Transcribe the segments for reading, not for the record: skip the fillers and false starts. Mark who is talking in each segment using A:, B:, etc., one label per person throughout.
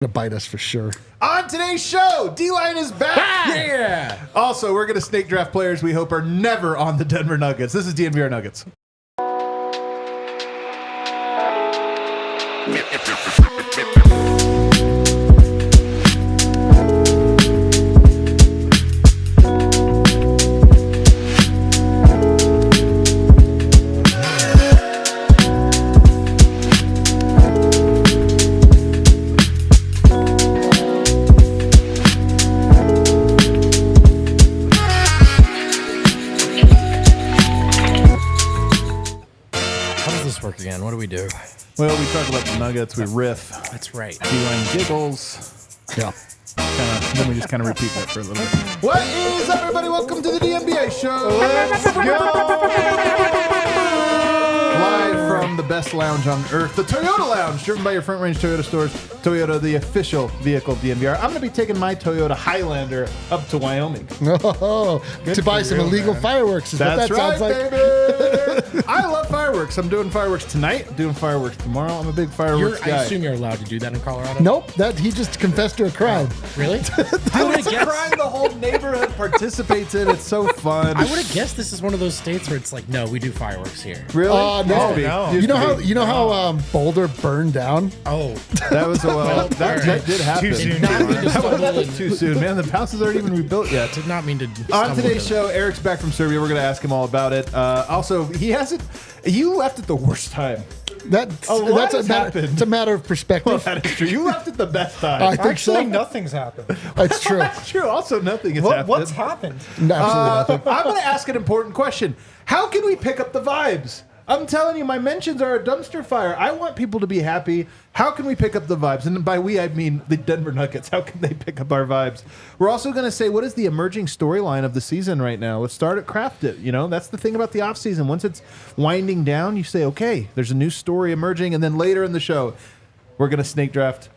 A: Gonna bite us for sure.
B: On today's show, D-Line is back.
C: Yeah.
B: Also, we're going to snake draft players we hope are never on the Denver Nuggets. This is DNVR Nuggets.
C: Again, what do we do?
B: Well, we talk about the Nuggets. We riff.
C: That's right.
B: D-Line giggles.
A: Yeah.
B: Then we just kind of repeat that for a little bit. What is up, everybody? Welcome to the DNVR show. Let's go. Live from the best lounge on earth, the Toyota Lounge, driven by your Front Range Toyota stores. Toyota, the official vehicle of DNVR. I'm going to be taking my Toyota Highlander up to Wyoming.
A: Oh, to buy some illegal fireworks is
B: That's
A: what that sounds like.
B: Baby. I love fireworks. I'm doing fireworks tonight, doing fireworks tomorrow. I'm a big fireworks guy.
C: I assume you're allowed to do that in Colorado?
A: Nope, he just confessed to a crime.
C: Really?
B: It's a crime the whole neighborhood participates in. It's so fun.
C: I would have guessed this is one of those states where it's like, no, we do fireworks here.
B: Really?
A: No. You know how Boulder burned down?
C: Oh.
B: That was that did happen.
D: Too soon.
B: That was too soon, man. The house aren't even rebuilt yet.
C: Did not mean to.
B: On today's show, Eric's back from Serbia. We're going to ask him all about it. Also, he hasn't. You left at the worst time.
A: It's a matter of perspective.
B: Well, that is true. You left at the best time.
A: I think so.
D: Nothing's happened.
A: That's true.
B: That's true. Also, nothing has happened.
D: What's happened?
A: Absolutely nothing.
B: I'm going to ask an important question. How can we pick up the vibes? I'm telling you, my mentions are a dumpster fire. I want people to be happy. How can we pick up the vibes? And by we, I mean the Denver Nuggets. How can they pick up our vibes? We're also going to say, what is the emerging storyline of the season right now? Let's start at craft it. You know, that's the thing about the offseason. Once it's winding down, you say, okay, there's a new story emerging. And then later in the show, we're going to snake draft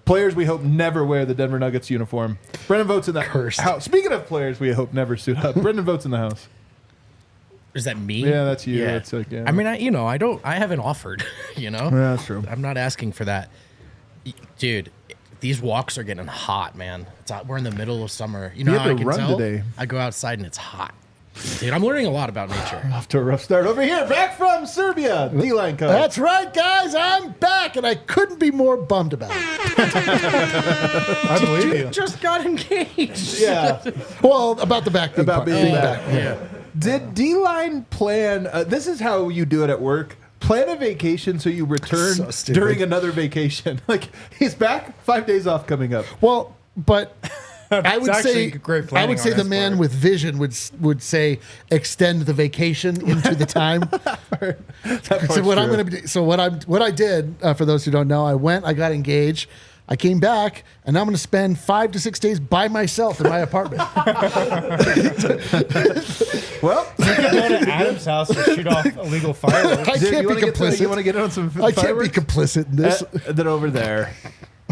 B: players we hope never wear the Denver Nuggets uniform. Brendan votes in the house. Speaking of players we hope never suit up, Brendan votes in the house.
C: Is that me?
B: Yeah, that's you.
C: Yeah.
B: That's like, yeah.
C: I mean, I haven't offered, you know?
B: Yeah, that's true.
C: I'm not asking for that. Dude, these walks are getting hot, man. We're in the middle of summer. You know how I can tell? Today. I go outside and it's hot. Dude, I'm learning a lot about nature.
B: Off to a rough start over here. Back from Serbia. D-Line coach.
A: That's right, guys. I'm back, and I couldn't be more bummed about it.
D: I believe you.
C: Just got engaged.
B: Yeah.
A: Well, about the back.
B: About being back.
C: Yeah.
B: Did D-Line plan, this is how you do it at work, plan a vacation so you return during another vacation. Like, he's back, 5 days off coming up.
A: Well, but I would say the man with vision would say extend the vacation into the time. What I did for those who don't know, I got engaged. I came back, and I'm going to spend 5 to 6 days by myself in my apartment.
B: Well,
D: you can go to Adam's house and shoot off illegal fireworks.
A: I can't be complicit.
B: You want to get on some fireworks?
A: I can't be complicit in this.
B: Then over there.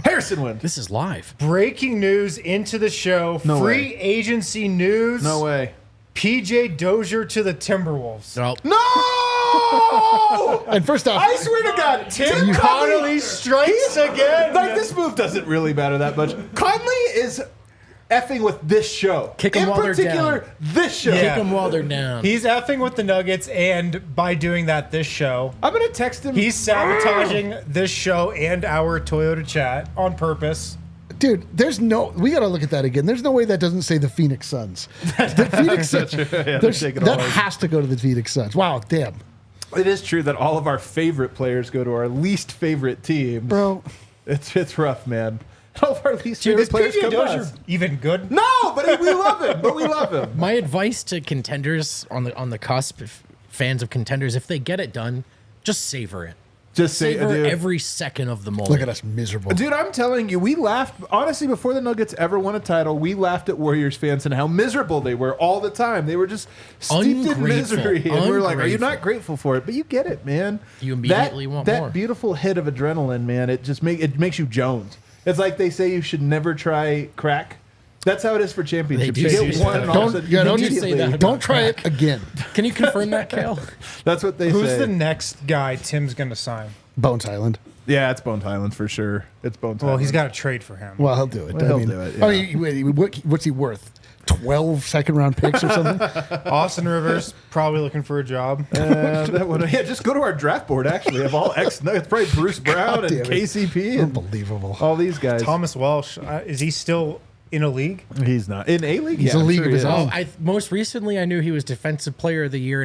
B: Harrison wins.
C: This is live.
D: Breaking news into the show.
B: No
D: Free
B: way.
D: agency news.
B: No way.
D: PJ Dozier to the Timberwolves.
B: No!
A: And first off,
B: I swear to God,
D: Tim Connolly strikes again.
B: Like, this move doesn't really matter that much. Conley is effing with this show.
C: Kick 'em while they're down.
B: In particular, this show.
C: Kick them while they're down.
D: He's effing with the Nuggets, and by doing that, this show,
B: I'm going to text him.
D: he's sabotaging this show and our Toyota chat on purpose.
A: dude, we got to look at that again. There's no way that doesn't say the Phoenix Suns. The Phoenix Suns. That has to go to the Phoenix Suns. Wow, damn.
B: It is true that all of our favorite players go to our least favorite teams.
A: Bro.
B: It's rough, man. All of our least favorite players come to us.
D: Even good?
B: No, but we love him. But we love him.
C: My advice to contenders on the cusp, fans of contenders, if they get it done, just savor it.
B: Just
C: savor
B: dude.
C: every second of the moment.
A: Look at us miserable.
B: Dude, I'm telling you, we laughed. Honestly, before the Nuggets ever won a title, we laughed at Warriors fans and how miserable they were all the time. They were just steeped in misery. And we were like, are you not grateful for it? But you get it, man.
C: You immediately want more.
B: That beautiful hit of adrenaline, man, it just makes you Jones. It's like they say you should never try crack. That's how it is for championships. You get one and all of a sudden
A: don't try it again.
C: Can you confirm that, Kale?
B: That's what they say.
D: Who's the next guy Tim's going to sign?
A: Bones Island.
B: Yeah, it's Bones Island for sure. It's Bones Island.
D: Well, he's got to trade for him.
A: Well, he'll do it.
B: He'll do it. Yeah.
A: I mean, what's he worth? 12 second-round picks or something?
D: Austin Rivers probably looking for a job.
B: Just go to our draft board, actually, of all ex-Nuggets. Probably Bruce Brown and KCP. And
A: unbelievable.
B: All these guys.
D: Thomas Welsh, is he still in a league?
B: He's not. In a league?
A: He's a league of his own.
C: Most recently, I knew he was Defensive Player of the Year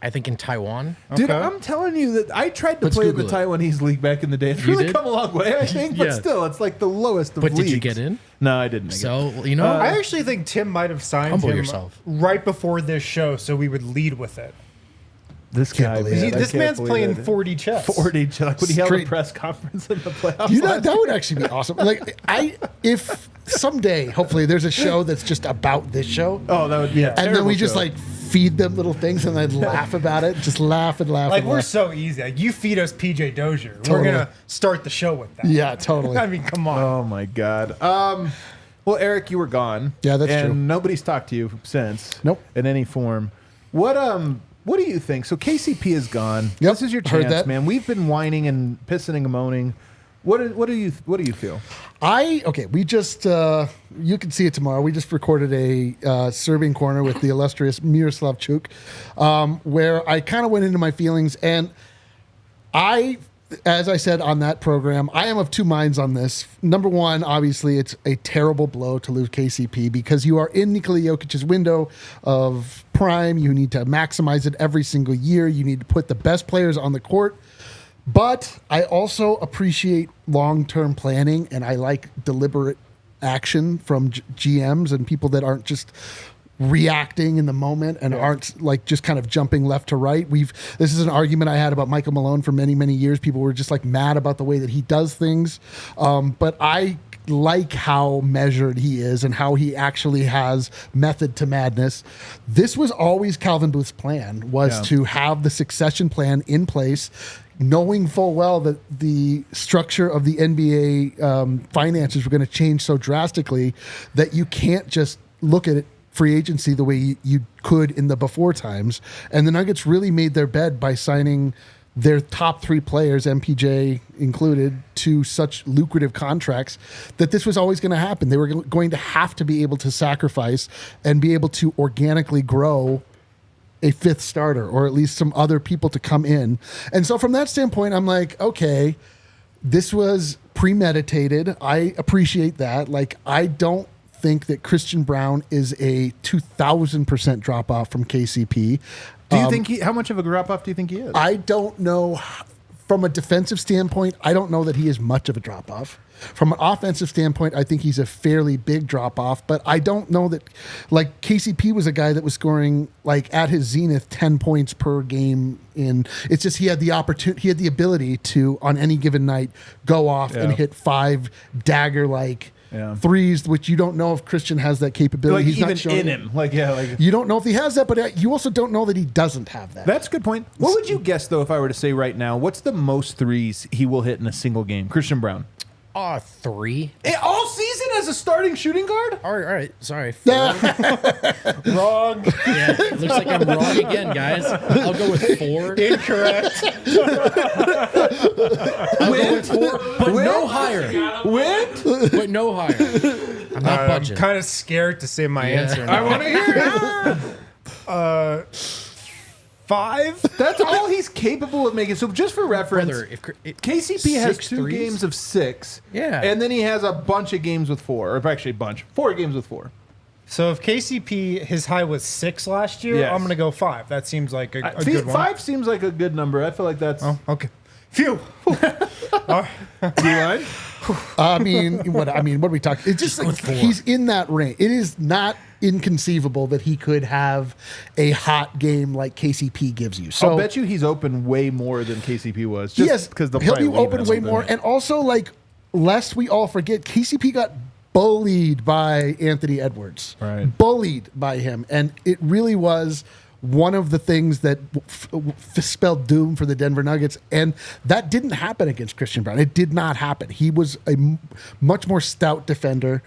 C: I think in Taiwan.
B: Dude, I'm telling you that I tried to play in the Taiwanese league back in the day. It's really come a long way, I think, but still, it's like the lowest of leagues.
C: But did you get in?
B: No, I didn't.
D: I actually think Tim might have signed him right before this show, so we would lead with it.
B: This guy,
D: this man's playing 4D chess.
B: 4D chess. Like when he held a press conference in the playoffs.
A: That would actually be awesome. Like if someday, hopefully, there's a show that's just about this show.
B: Oh, that would be a
A: and then we just like feed them little things and they'd laugh about it. Just laugh and laugh.
D: Like we're so easy. Like, you feed us PJ Dozier. Totally. We're gonna start the show with that.
A: Yeah, totally.
D: I mean, come on.
B: Oh my God. Well, Eric, you were gone.
A: Yeah, that's true.
B: And nobody's talked to you since.
A: Nope.
B: In any form. What do you think? So KCP is gone.
A: Yep,
B: this is your chance, man. We've been whining and pissing and moaning. What do you feel?
A: We just you can see it tomorrow. We just recorded a Serbian corner with the illustrious Miroslav Čuk, where I kind of went into my feelings, and as I said on that program, I am of two minds on this. Number one, obviously, it's a terrible blow to lose KCP because you are in Nikola Jokic's window of prime. You need to maximize it every single year. You need to put the best players on the court. But I also appreciate long-term planning, and I like deliberate action from GMs and people that aren't just reacting in the moment and aren't like just kind of jumping left to right. This is an argument I had about Michael Malone for many, many years. People were just like mad about the way that he does things. But I like how measured he is and how he actually has method to madness. This was always Calvin Booth's plan, was to have the succession plan in place, knowing full well that the structure of the NBA finances were going to change so drastically that you can't just look at it free agency the way you could in the before times. And the Nuggets really made their bed by signing their top three players, MPJ included, to such lucrative contracts that this was always going to happen. They were going to have to be able to sacrifice and be able to organically grow a fifth starter, or at least some other people to come in. And so from that standpoint, I'm like, okay, this was premeditated. I appreciate that. Like, I don't think that Christian Braun is a 2,000% drop off from KCP.
B: Do you think how much of a drop off do you think he is?
A: I don't know. From a defensive standpoint, I don't know that he is much of a drop off. From an offensive standpoint, I think he's a fairly big drop off, but I don't know that, like, KCP was a guy that was scoring like at his zenith 10 points per game. It's just he had the opportunity, he had the ability to on any given night go off and hit 5 dagger threes, which you don't know if Christian has that capability.
B: Like,
A: he's
B: even
A: not showing
B: in him.
A: You don't know if he has that, but you also don't know that he doesn't have that.
B: That's a good point. What would you guess, though, if I were to say right now, what's the most threes he will hit in a single game? Christian Braun.
C: 3.
B: All season as a starting shooting guard?
C: All right. Sorry. 4.
D: Wrong.
C: Yeah, looks like I'm wrong again, guys. I'll go with 4.
D: Incorrect.
C: I'll go with 4, but no higher. But no higher. I'm not budging.
D: I'm kind of scared to say my answer now.
B: I want to hear it. 5? That's all he's capable of making. So just for reference, KCP has 2 games of 6.
C: Yeah.
B: And then he has a bunch of games with 4. Or actually a bunch. 4 games with 4.
D: So if KCP, his high was 6 last year, I'm going to go 5. That seems like a good one.
B: 5 seems like a good number. I feel like that's...
D: Oh, okay. Phew.
B: Do you mind?
A: I mean, what are we talking? It's just like he's in that range. It is not inconceivable that he could have a hot game like KCP gives you. So
B: I'll bet you he's open way more than KCP was. Just
A: yes,
B: because
A: he'll be open way more. And also, like, lest we all forget, KCP got bullied by Anthony Edwards.
B: Right.
A: Bullied by him. And it really was one of the things that spelled doom for the Denver Nuggets. And that didn't happen against Christian Braun. It did not happen. He was a much more stout defender.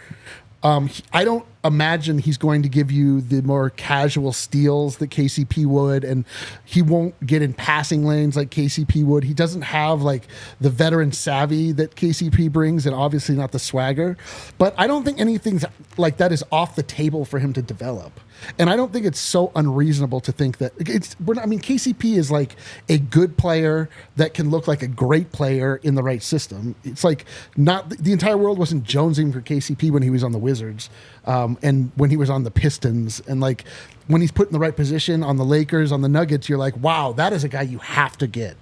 A: I don't imagine he's going to give you the more casual steals that KCP would, and he won't get in passing lanes like KCP would. He doesn't have like the veteran savvy that KCP brings, and obviously not the swagger. But I don't think anything like that is off the table for him to develop. And I don't think it's so unreasonable to think that KCP is like a good player that can look like a great player in the right system. It's like not the entire world wasn't jonesing for KCP when he was on the Wizards, and when he was on the Pistons, and like when he's put in the right position on the Lakers, on the Nuggets, you're like, wow, that is a guy you have to get.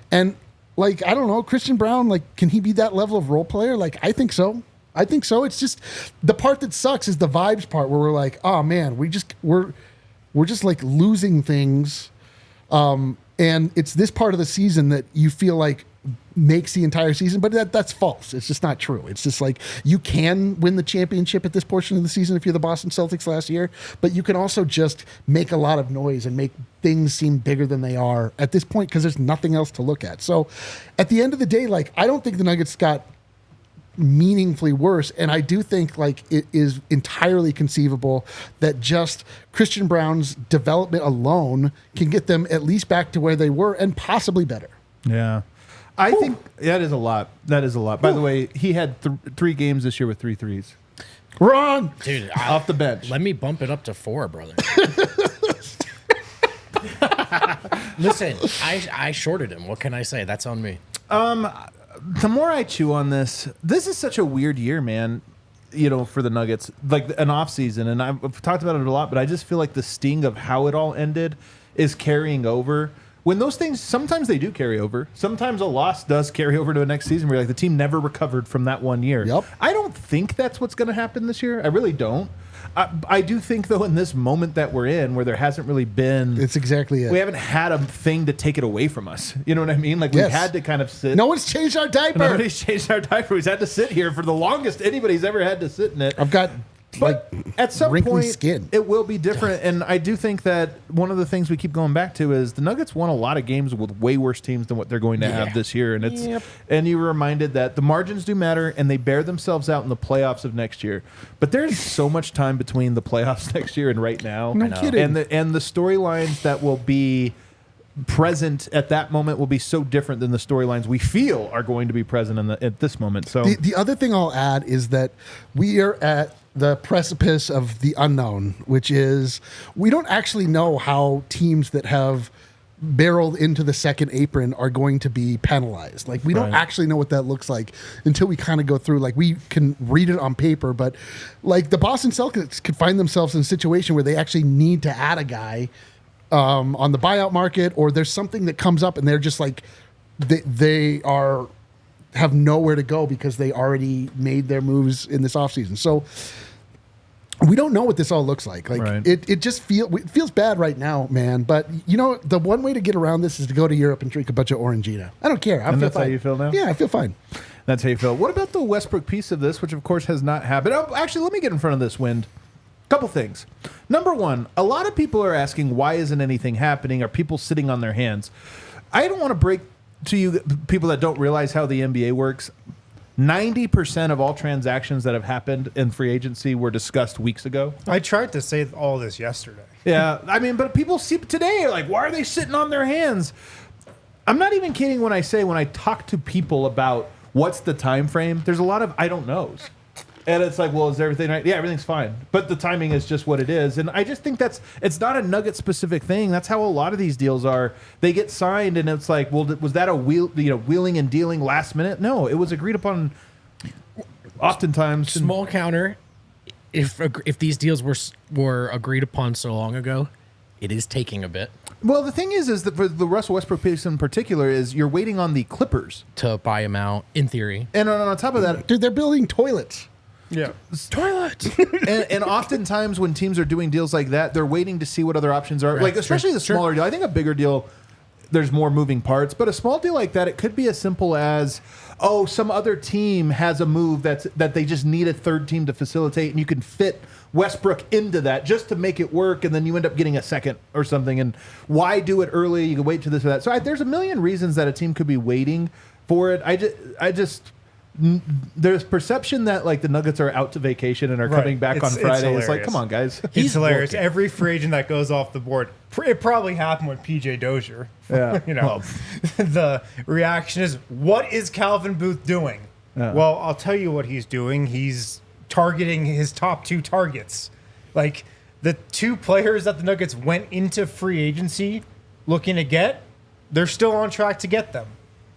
A: And like, I don't know, Christian Braun, like, can he be that level of role player? Like, I think so. It's just the part that sucks is the vibes part where we're like, oh man, we're just like losing things. And it's this part of the season that you feel like makes the entire season, but that's false. It's just not true. It's just like you can win the championship at this portion of the season if you're the Boston Celtics last year, but you can also just make a lot of noise and make things seem bigger than they are at this point because there's nothing else to look at. So at the end of the day, like, I don't think the Nuggets got meaningfully worse, and I do think like it is entirely conceivable that just Christian Braun's development alone can get them at least back to where they were and possibly better.
B: Yeah, I think that is a lot. By the way, he had 3 games this year with 3 threes.
A: Wrong,
C: dude.
B: Off the bench.
C: Let me bump it up to 4, brother. Listen, I shorted him. What can I say? That's on me.
B: The more I chew on this is such a weird year, man, for the Nuggets, like an offseason. And I've talked about it a lot, but I just feel like the sting of how it all ended is carrying over. When those things, sometimes they do carry over. Sometimes a loss does carry over to the next season where like the team never recovered from that one year.
A: Yep.
B: I don't think that's what's going to happen this year. I really don't. I do think, though, in this moment that we're in, where there hasn't really been...
A: It's exactly it.
B: We haven't had a thing to take it away from us. You know what I mean? Like, we've had to kind of sit...
A: No one's changed our diaper.
B: Nobody's changed our diaper. We've had to sit here for the longest anybody's ever had to sit in it.
A: I've got...
B: But at some point,
A: skin.
B: It will be different. And I do think that one of the things we keep going back to is the Nuggets won a lot of games with way worse teams than what they're going to have this year. And and you were reminded that the margins do matter and they bear themselves out in the playoffs of next year. But there's so much time between the playoffs next year and right now.
A: No kidding.
B: And the storylines that will be present at that moment will be so different than the storylines we feel are going to be present at this moment. So
A: the other thing I'll add is that we are at the precipice of the unknown, which is we don't actually know how teams that have barreled into the second apron are going to be penalized. Like, we don't actually know what that looks like until we kind of go through. Like, we can read it on paper, but like the Boston Celtics could find themselves in a situation where they actually need to add a guy on the buyout market, or there's something that comes up and they're just like they have nowhere to go because they already made their moves in this offseason. So we don't know what this all looks like. Like it just feels bad right now, man. But the one way to get around this is to go to Europe and drink a bunch of Orangina. I don't care.
B: That's fine. How you feel now?
A: Yeah, I feel fine.
B: That's how you feel. What about the Westbrook piece of this, which of course has not happened? Oh, actually, let me get in front of this, Wind. Couple things. Number one, a lot of people are asking, why isn't anything happening? Are people sitting on their hands? I don't want to break to you people that don't realize how the NBA works. 90% of all transactions that have happened in free agency were discussed weeks ago.
D: I tried to say all this yesterday.
B: Yeah, I mean, but people see today, like, why are they sitting on their hands? I'm not even kidding when I talk to people about what's the time frame, there's a lot of I don't knows. And it's like, well, is everything right? Yeah, everything's fine. But the timing is just what it is. And I just think it's not a Nugget specific thing. That's how a lot of these deals are. They get signed and it's like, well, was that a wheeling and dealing last minute? No, it was agreed upon oftentimes.
C: Small counter. If these deals were agreed upon so long ago, it is taking a bit.
B: Well, the thing is that for the Russell Westbrook piece in particular is you're waiting on the Clippers
C: to buy him out, in theory.
B: And on top of that,
A: dude, they're building toilets.
D: Yeah.
C: Toilets.
B: and oftentimes when teams are doing deals like that, they're waiting to see what other options are. Right. Like, especially the smaller deal. I think a bigger deal, there's more moving parts. But a small deal like that, it could be as simple as, some other team has a move that they just need a third team to facilitate, and you can fit Westbrook into that just to make it work, and then you end up getting a second or something. And why do it early? You can wait to this or that. So there's a million reasons that a team could be waiting for it. I just there's perception that like the Nuggets are out to vacation and are coming back on Friday. It's like, come on, guys.
D: He's hilarious. Working. Every free agent that goes off the board, it probably happened with PJ Dozier.
B: Yeah.
D: The reaction is, what is Calvin Booth doing? Yeah. Well, I'll tell you what he's doing. He's targeting his top 2 targets. Like the 2 players that the Nuggets went into free agency looking to get, they're still on track to get them.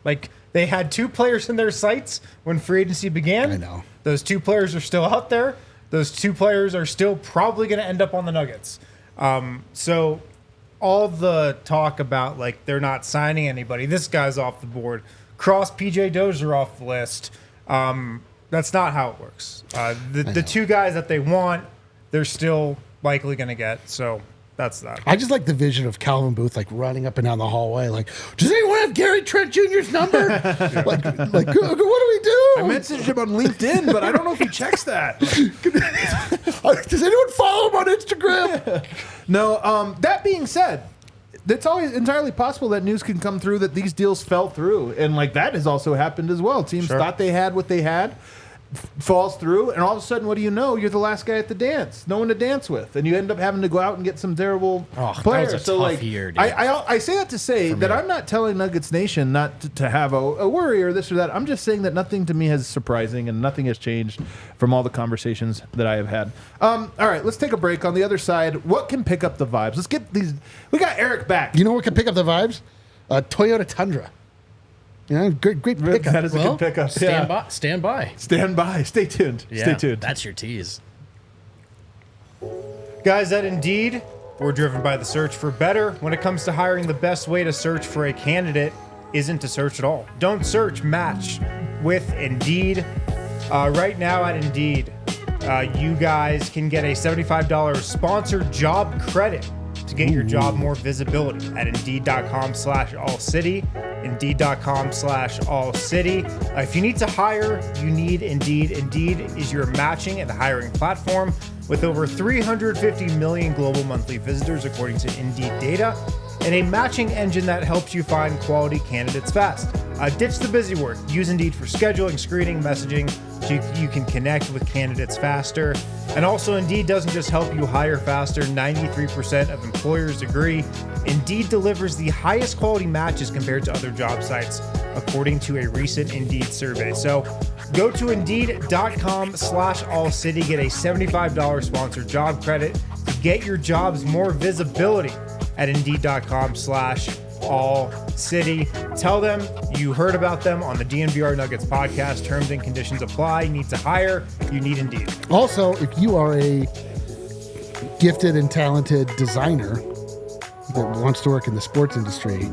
D: Like they had 2 players in their sights when free agency began.
A: I know.
D: Those 2 players are still out there. Those 2 players are still probably going to end up on the Nuggets. So all the talk about like they're not signing anybody, this guy's off the board, cross PJ Dozier off the list. That's not how it works. The 2 guys that they want, they're still likely going to get. So that's that.
A: I just like the vision of Calvin Booth like running up and down the hallway like, does anyone have Gary Trent Jr.'s number? like what do we do?
B: I messaged him on LinkedIn, but I don't know if he checks that.
A: Does anyone follow him on Instagram?
B: No, that being said, it's always entirely possible that news can come through that these deals fell through. And like that has also happened as well. Teams thought they had what they had, falls through, and all of a sudden, what do you know? You're the last guy at the dance, no one to dance with, and you end up having to go out and get some terrible players.
C: That was a tough year, dude.
B: I say that to say that I'm not telling Nuggets Nation not to have a worry or this or that. I'm just saying that nothing to me is surprising and nothing has changed from all the conversations that I have had. All right, let's take a break. On the other side, what can pick up the vibes? Let's get these. We got Eric back.
A: You know what can pick up the vibes? Toyota Tundra. Great pickup.
B: That is a good pickup.
C: Stand by.
B: Stay tuned.
C: Yeah,
B: Stay tuned.
C: That's your tease.
D: Guys, at Indeed, we're driven by the search for better. When it comes to hiring, the best way to search for a candidate isn't to search at all. Don't search, match with Indeed. Right now at Indeed, you guys can get a $75 sponsored job credit to get your job more visibility at Indeed.com/AllCity. Indeed.com/AllCity. If you need to hire, you need Indeed. Indeed is your matching and hiring platform with over 350 million global monthly visitors, according to Indeed data, and a matching engine that helps you find quality candidates fast. Ditch the busy work. Use Indeed for scheduling, screening, messaging, so you can connect with candidates faster. And also, Indeed doesn't just help you hire faster. 93% of employers agree Indeed delivers the highest quality matches compared to other job sites, according to a recent Indeed survey. So go to Indeed.com/AllCity, get a $75 sponsored job credit to get your jobs more visibility at Indeed.com/AllCity. Tell them you heard about them on the DNVR Nuggets podcast. Terms and conditions apply. You need to hire. You need Indeed.
A: Also, if you are a gifted and talented designer that wants to work in the sports industry,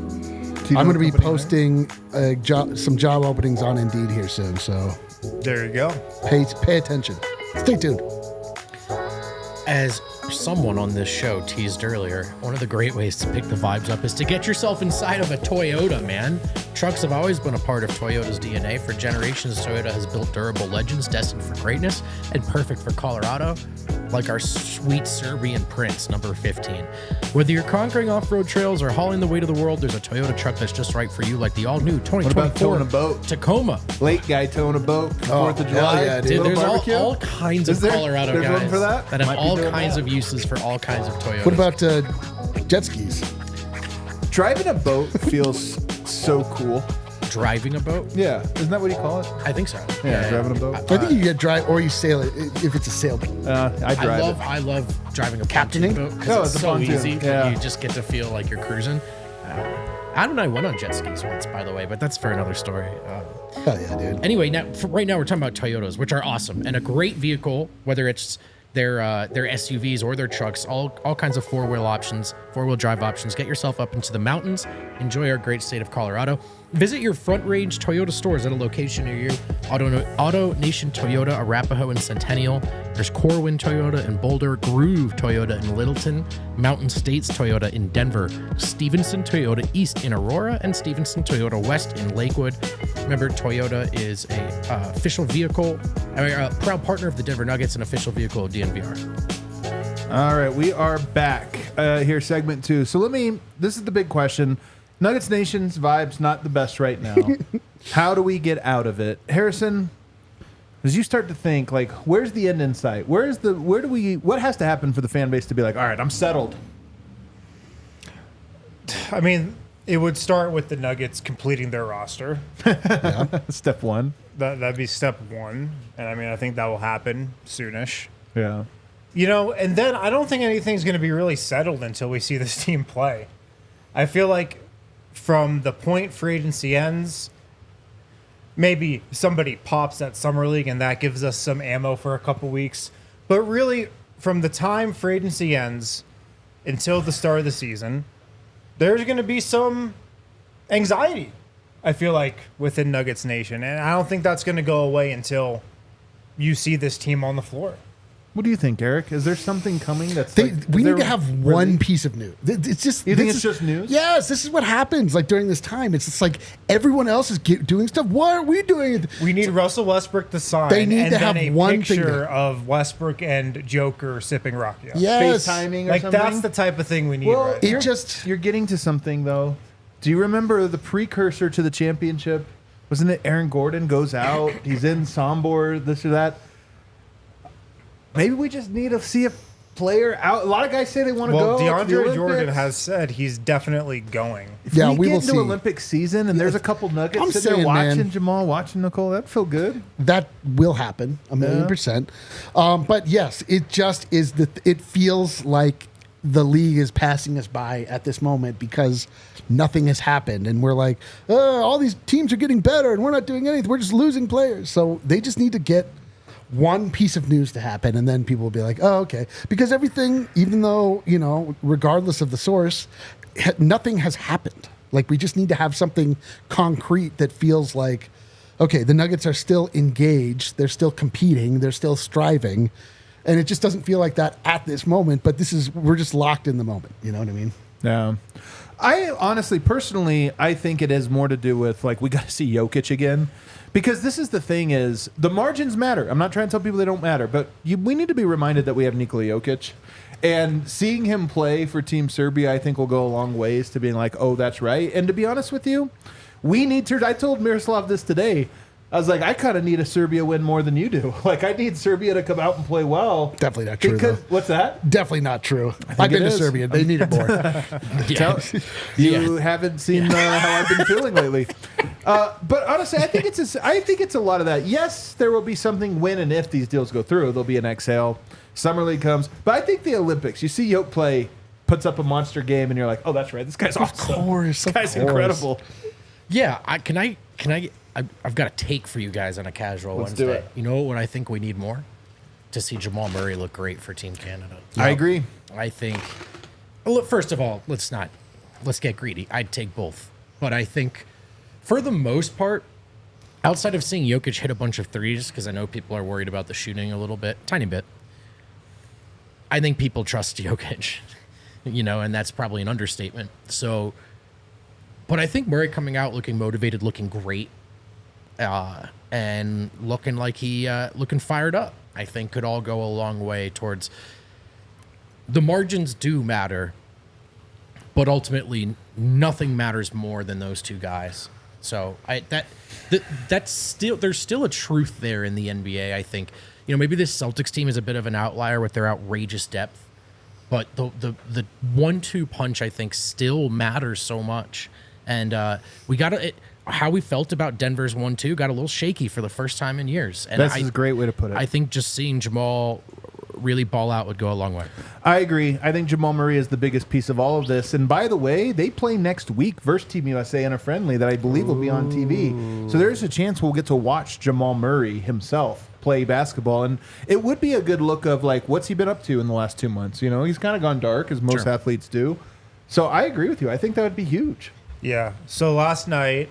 A: I'm going to be posting some job openings on Indeed here soon. So
D: there you go.
A: Pay attention. Stay tuned.
C: As someone on this show teased earlier, one of the great ways to pick the vibes up is to get yourself inside of a Toyota, man. Trucks have always been a part of Toyota's DNA. For generations, Toyota has built durable legends destined for greatness and perfect for Colorado, like our sweet Serbian Prince, number 15. Whether you're conquering off-road trails or hauling the weight of the world, there's a Toyota truck that's just right for you, like the all-new 2024 Tacoma.
B: Late guy towing a boat, 4th of July.
A: Yeah,
C: dude, there's all kinds of Colorado guys
B: for that
C: have all kinds of uses for all kinds of Toyotas.
A: What about jet skis?
B: Driving a boat feels so cool.
C: Driving a boat?
B: Yeah. Isn't that what you call it?
C: I think so.
B: Yeah, driving a boat.
A: I think you get drive or you sail it if it's a sailboat.
B: I drive
C: I love driving a
A: captaining
C: boat because it's so easy.
B: Yeah.
C: You just get to feel like you're cruising. Adam and I went on jet skis once, by the way, but that's for another story.
A: Hell yeah, dude.
C: Anyway, right now we're talking about Toyotas, which are awesome and a great vehicle, whether it's their SUVs or their trucks, all kinds of four-wheel drive options. Get yourself up into the mountains. Enjoy our great state of Colorado. Visit your Front Range Toyota stores at a location near you. Auto Nation Toyota, Arapahoe and Centennial. There's Corwin Toyota in Boulder, Groove Toyota in Littleton, Mountain States Toyota in Denver, Stevenson Toyota East in Aurora, and Stevenson Toyota West in Lakewood. Remember, Toyota is a proud partner of the Denver Nuggets and official vehicle of DNVR.
B: All right, we are back here, segment 2. So this is the big question. Nuggets Nation's vibe's not the best right now. How do we get out of it? Harrison, As you start to think, like, where's the end in sight? What has to happen for the fan base to be like, all right, I'm settled?
D: I mean, it would start with the Nuggets completing their roster.
B: Step one.
D: That'd be step one. And I mean, I think that will happen soonish.
B: Yeah.
D: You know, and then I don't think anything's going to be really settled until we see this team play. I feel like from the point free agency ends, maybe somebody pops at Summer League and that gives us some ammo for a couple weeks. But really, from the time free agency ends until the start of the season, there's going to be some anxiety, I feel like, within Nuggets Nation. And I don't think that's going to go away until you see this team on the floor.
B: What do you think, Eric? Is there something coming that's
A: we need to have one piece of news. It's just
B: You think it's just news?
A: Yes, this is what happens. Like during this time, it's just like everyone else is doing stuff. Why aren't we doing it?
D: We need Russell Westbrook to sign.
A: They need
D: and
A: to
D: then
A: have
D: a
A: one thing
D: picture of Westbrook and Joker sipping Rocky.
A: Yes,
B: FaceTiming or
D: Like
B: something?
D: that's the type of thing we need.
B: Well,
D: right now.
B: you're getting to something, though. Do you remember the precursor to the championship? Wasn't it Aaron Gordon goes out, he's in Sombor, this or that? Maybe we just need to see a player out. A lot of guys say they want to go.
D: Well,
B: to the
D: DeAndre
B: Olympics.
D: Jordan has said he's definitely going.
B: If
A: Yeah,
B: we
A: we
B: get
A: will
B: into
A: see.
B: Olympic season and there's a couple Nuggets
A: I'm
B: sitting there
A: saying,
B: watching
A: man.
B: Jamal, watching Nicole, that'd feel good.
A: that will happen 1,000,000%. But yes, it just is it feels like the league is passing us by at this moment because nothing has happened, and we're like, all these teams are getting better, and we're not doing anything. We're just losing players. So they just need to get one piece of news to happen, and then people will be like, oh, okay. Because everything, even though, regardless of the source, nothing has happened. Like, we just need to have something concrete that feels like, okay, the Nuggets are still engaged, they're still competing, they're still striving, and it just doesn't feel like that at this moment, but we're just locked in the moment. You know what I mean?
B: Yeah. I honestly, personally, I think it has more to do with, like, we got to see Jokic again. Because this is the thing is, the margins matter. I'm not trying to tell people they don't matter, but we need to be reminded that we have Nikola Jokic. And seeing him play for Team Serbia, I think, will go a long ways to being like, oh, that's right. And to be honest with you, we need to. I told Miroslav this today. I was like, I kind of need a Serbia win more than you do. Like, I need Serbia to come out and play well.
A: Definitely not true, though.
B: What's that?
A: Definitely not true. I've been to
B: it is.
A: Serbia. They need it more.
B: You haven't seen how I've been feeling lately. But honestly, I think it's a lot of that. Yes, there will be something when and if these deals go through. There'll be an exhale. Summer League comes. But I think the Olympics, you see Yoke play, puts up a monster game, and you're like, oh, that's right. This guy's awesome.
A: Of course.
B: This guy's incredible.
C: Yeah, I've got a take for you guys on a casual
B: Let's
C: Wednesday.
B: do it.
C: You know what I think we need more? To see Jamal Murray look great for Team Canada.
B: I agree.
C: I think. Well, look, first of all, let's get greedy. I'd take both, but I think, for the most part, outside of seeing Jokic hit a bunch of threes, because I know people are worried about the shooting a little bit, tiny bit. I think people trust Jokic, and that's probably an understatement. So, but I think Murray coming out looking motivated, looking great, and looking like looking fired up, I think could all go a long way towards. The margins do matter, but ultimately nothing matters more than those two guys. So that's still, there's still a truth there in the NBA. I think, maybe this Celtics team is a bit of an outlier with their outrageous depth, but the 1-2 punch, I think, still matters so much. And how we felt about Denver's 1-2 got a little shaky for the first time in years. And
B: That's a great way to put it.
C: I think just seeing Jamal really ball out would go a long way.
B: I agree. I think Jamal Murray is the biggest piece of all of this. And by the way, they play next week versus Team USA in a friendly that I believe will be on TV. So there's a chance we'll get to watch Jamal Murray himself play basketball. And it would be a good look of, like, what's he been up to in the last 2 months? He's kind of gone dark, as most athletes do. So I agree with you. I think that would be huge.
D: Yeah. So last night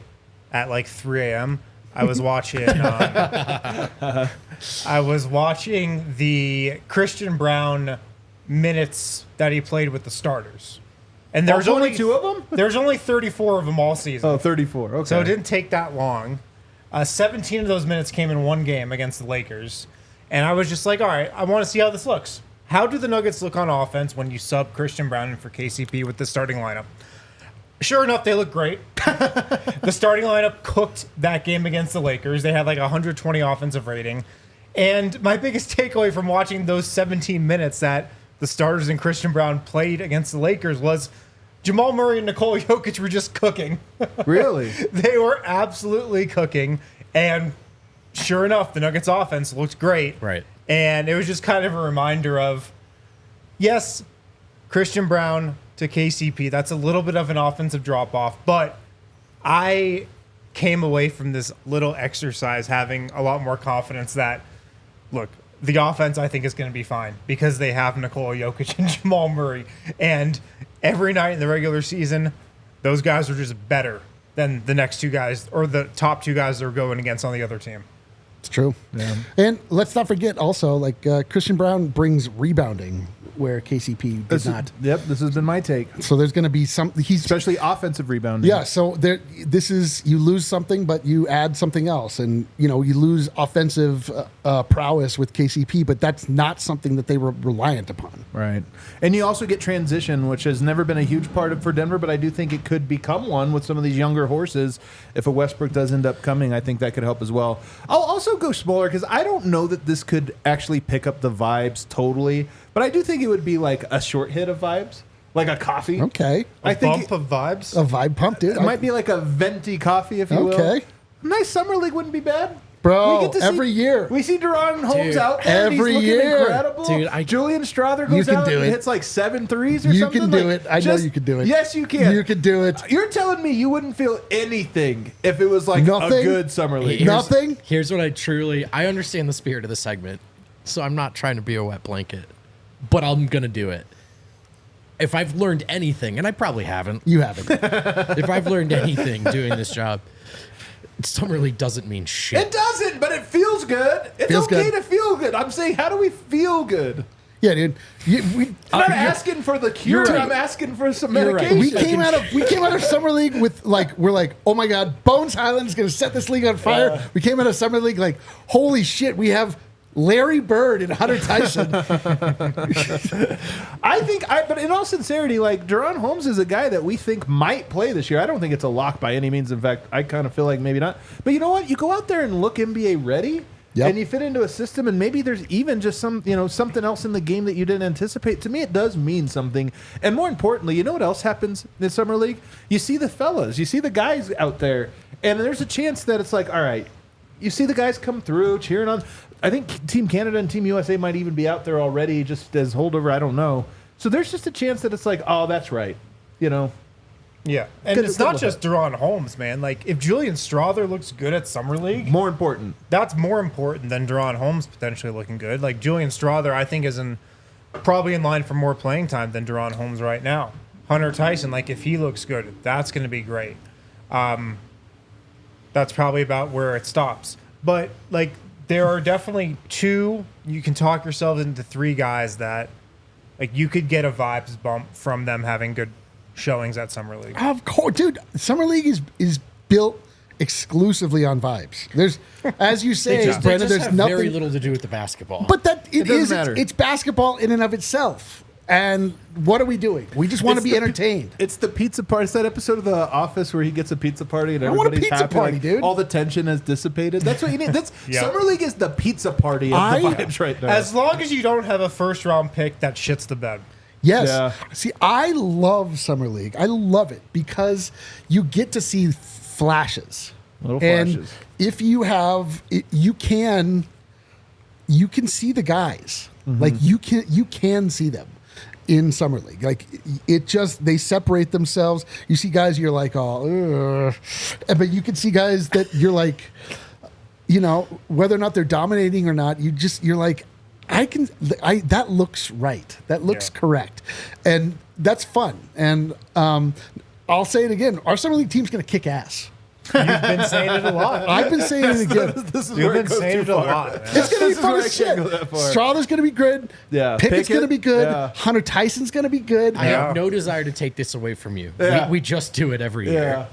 D: at like 3 a.m., I was watching. I was watching the Christian Brown minutes that he played with the starters, and there's only
B: 2 of them.
D: There's only 34 of them all season.
B: Oh, 34. Okay.
D: So it didn't take that long. 17 of those minutes came in one game against the Lakers, and I was just like, all right, I want to see how this looks. How do the Nuggets look on offense when you sub Christian Brown in for KCP with the starting lineup? Sure enough, they look great. The starting lineup cooked that game against the Lakers. They had like 120 offensive rating. And my biggest takeaway from watching those 17 minutes that the starters and Christian Brown played against the Lakers was Jamal Murray and Nikola Jokic were just cooking.
B: Really?
D: They were absolutely cooking. And sure enough, the Nuggets offense looked great.
C: Right.
D: And it was just kind of a reminder of, yes, Christian Brown to KCP, that's a little bit of an offensive drop-off, but I came away from this little exercise having a lot more confidence that, look, the offense I think is going to be fine because they have Nikola Jokic and Jamal Murray. And every night in the regular season, those guys are just better than the next two guys or the top two guys they're going against on the other team.
A: It's true. Yeah. And let's not forget also, like Christian Brown brings rebounding where KCP did not.
B: Yep, this has been my take.
A: So there's going to be
B: Especially offensive rebounding.
A: Yeah, so this is, you lose something, but you add something else. And, you lose offensive prowess with KCP, but that's not something that they were reliant upon.
B: Right. And you also get transition, which has never been a huge part for Denver, but I do think it could become one with some of these younger horses. If a Westbrook does end up coming, I think that could help as well. I'll also go smaller because I don't know that this could actually pick up the vibes totally, but I do think it would be like a short hit of vibes, like a coffee.
A: Okay.
D: A bump of vibes?
A: A vibe pump, dude.
B: It might be like a venti coffee, if you will.
A: Okay.
B: Nice summer league wouldn't be bad.
A: Bro,
B: We get to
A: every year.
B: We see De'Ron Holmes
C: Dude,
B: out there. and
A: every
B: he's looking
A: year.
B: incredible.
C: Dude,
B: Julian Strother
A: You
B: goes
A: can
B: out
A: do
B: and
A: it.
B: hits like 7 threes or
A: You
B: something.
A: can do
B: Like,
A: it. I know you can do it.
B: Yes, you can.
A: You can do it.
B: You're telling me you wouldn't feel anything if it was like
A: Nothing?
B: a good summer league.
A: Nothing?
C: Here's what I understand the spirit of the segment, so I'm not trying to be a wet blanket, but I'm going to do it. If I've learned anything, and I probably haven't,
A: You haven't.
C: if I've learned anything doing this job, summer league doesn't mean shit.
B: It doesn't, but it feels good. It's
A: Feels
B: okay
A: good.
B: to feel good. I'm saying, how do we feel good?
A: Yeah, dude.
B: I'm not asking for the cure.
A: You're right.
B: I'm asking for some
C: You're right.
B: medication.
A: We came out of summer league with we're like, oh my god, Bones Highland is going to set this league on fire. We came out of summer league like, holy shit, we have Larry Bird and Hunter Tyson.
B: But in all sincerity, like De'Ron Holmes is a guy that we think might play this year. I don't think it's a lock by any means. In fact, I kind of feel like maybe not. But you know what? You go out there and look NBA ready.
A: Yep.
B: And you fit into a system, and maybe there's even just something else in the game that you didn't anticipate. To me, it does mean something. And more importantly, you know what else happens in Summer League? You see the fellas, you see the guys out there, and there's a chance that it's like, all right, you see the guys come through cheering on. I think Team Canada and Team USA might even be out there already just as holdover. I don't know. So there's just a chance that it's like, oh, that's right.
D: Yeah. And
B: Good-
D: it's
B: good
D: not
B: with
D: just De'Ron Holmes, man. Like, if Julian Strother looks good at Summer League,
B: More important.
D: that's more important than De'Ron Holmes potentially looking good. Like, Julian Strother, I think, is probably in line for more playing time than De'Ron Holmes right now. Hunter Tyson, like, if he looks good, that's going to be great. That's probably about where it stops. But, like, there are definitely two, you can talk yourself into three guys that, like, you could get a vibes bump from them having good showings at Summer League.
A: Of course, dude. Summer League is built exclusively on vibes. There's, as you say, Brandon, there's
C: have
A: nothing.
C: very little to do with the basketball.
A: But it
B: doesn't
A: is.
B: matter.
A: It's basketball in and of itself. And what are we doing? We just want to be entertained.
B: It's the pizza party. It's that episode of The Office where he gets a pizza party and
A: I want a
B: everybody's
A: pizza
B: happy.
A: party,
B: like,
A: dude.
B: All the tension has dissipated. That's what you need. That's
D: Yeah.
B: Summer League is the pizza party of the vibes right now.
D: As long as you don't have a first round pick that shits the bed.
A: Yes.
B: Yeah.
A: See, I love Summer League. I love it because you get to see flashes.
B: Little
A: and
B: flashes.
A: if you have, you can see the guys.
B: Mm-hmm.
A: Like you can see them in Summer League. Like they separate themselves. You see guys you're like, oh, ugh. But you can see guys that you're like, whether or not they're dominating or not, you're like, that looks right. That looks correct. And that's fun. And I'll say it again. Our Summer League team's going to kick ass.
D: You've been saying it a lot.
A: I've been saying it again.
B: This is
D: You've
B: where
D: been
B: it goes
D: saying
B: too
D: it a
B: far.
D: lot, man.
A: It's going to be
B: This is
A: fun
B: where
A: as
B: I
A: shit.
B: can't go that far.
A: Strother's going to be good.
B: Yeah.
A: Pickett's
B: Pickett,
A: going to be good.
B: yeah.
A: Hunter Tyson's going to be good.
C: I have no desire to take this away from you.
B: Yeah.
C: We just do it every
B: Yeah.
C: year.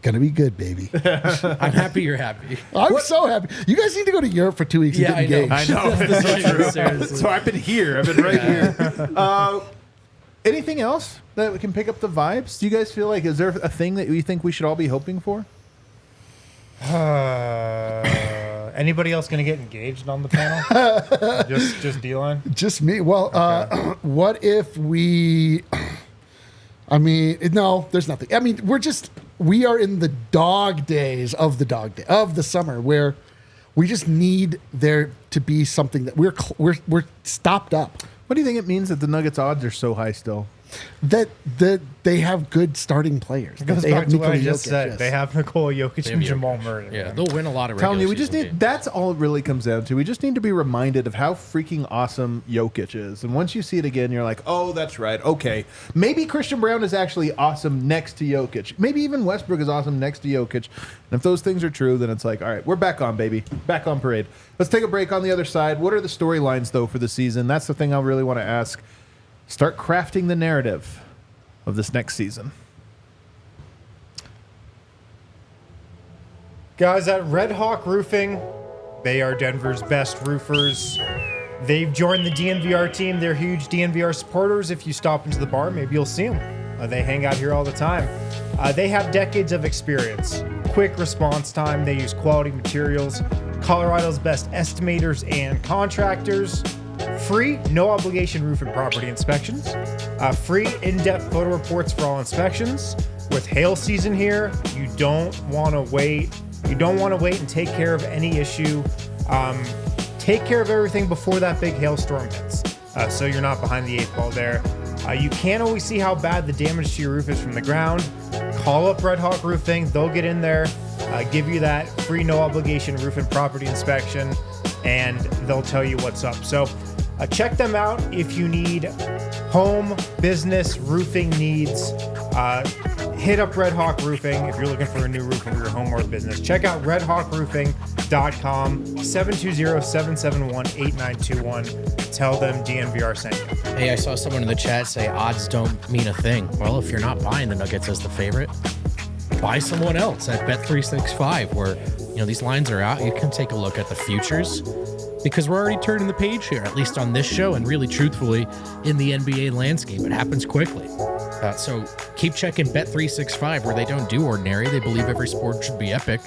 A: Going to be good, baby.
C: I'm happy you're happy.
A: I'm so happy. You guys need to go to Europe for 2 weeks
C: Yeah,
A: and get
C: I
A: engaged.
C: know.
B: know.
C: Seriously.
B: So I've been here. I've been right here. Anything else that we can pick up the vibes? Do you guys feel like, is there a thing that you think we should all be hoping for?
D: Anybody else going to get engaged on the panel? just D-line?
A: Just me. Well, what if we... I mean, no, there's nothing. I mean, we are in the dog days of the summer where we just need there to be something that we're stopped up.
B: What do you think it means that the Nuggets odds are so high still?
A: That they have good starting players.
D: It goes
A: They
D: back
A: have
D: to what I
A: Nikola
D: just
A: Jokic,
D: said.
A: yes.
D: They have Nikola Jokic and
C: Jokic.
D: Jamal Murray.
C: Yeah,
D: man.
C: they'll win a lot of
B: Telling
C: regular
B: you, we just
C: season
B: need.
C: games.
B: That's all it really comes down to. We just need to be reminded of how freaking awesome Jokic is, and once you see it again, you're like, oh, that's right. Okay, maybe Christian Brown is actually awesome next to Jokic. Maybe even Westbrook is awesome next to Jokic. And if those things are true, then it's like, all right, we're back on, baby, back on parade. Let's take a break. On the other side, what are the storylines though for the season? That's the thing I really want to ask. Start crafting the narrative of this next season.
D: Guys at Red Hawk Roofing, they are Denver's best roofers. They've joined the DNVR team. They're huge DNVR supporters. If you stop into the bar, maybe you'll see them. They hang out here all the time. They have decades of experience, quick response time. They use quality materials, Colorado's best estimators and contractors, free, no obligation roof and property inspections, free in-depth photo reports for all inspections. With hail season here, you don't want to wait. You don't want to wait and take care of any issue. Take care of everything before that big hailstorm hits, so you're not behind the 8 ball there. You can't always see how bad the damage to your roof is from the ground. Call up Red Hawk Roofing. They'll get in there, give you that free, no obligation roof and property inspection, and they'll tell you what's up. So check them out if you need home, business, roofing needs. Hit up Red Hawk Roofing if you're looking for a new roof for your home or business. Check out redhawkroofing.com, 720-771-8921. Tell them DNVR sent you.
C: Hey, I saw someone in the chat say odds don't mean a thing. Well, if you're not buying the Nuggets as the favorite, buy someone else at Bet365 where, these lines are out. You can take a look at the futures because we're already turning the page here, at least on this show and really truthfully in the NBA landscape. It happens quickly. So keep checking Bet365 where they don't do ordinary. They believe every sport should be epic.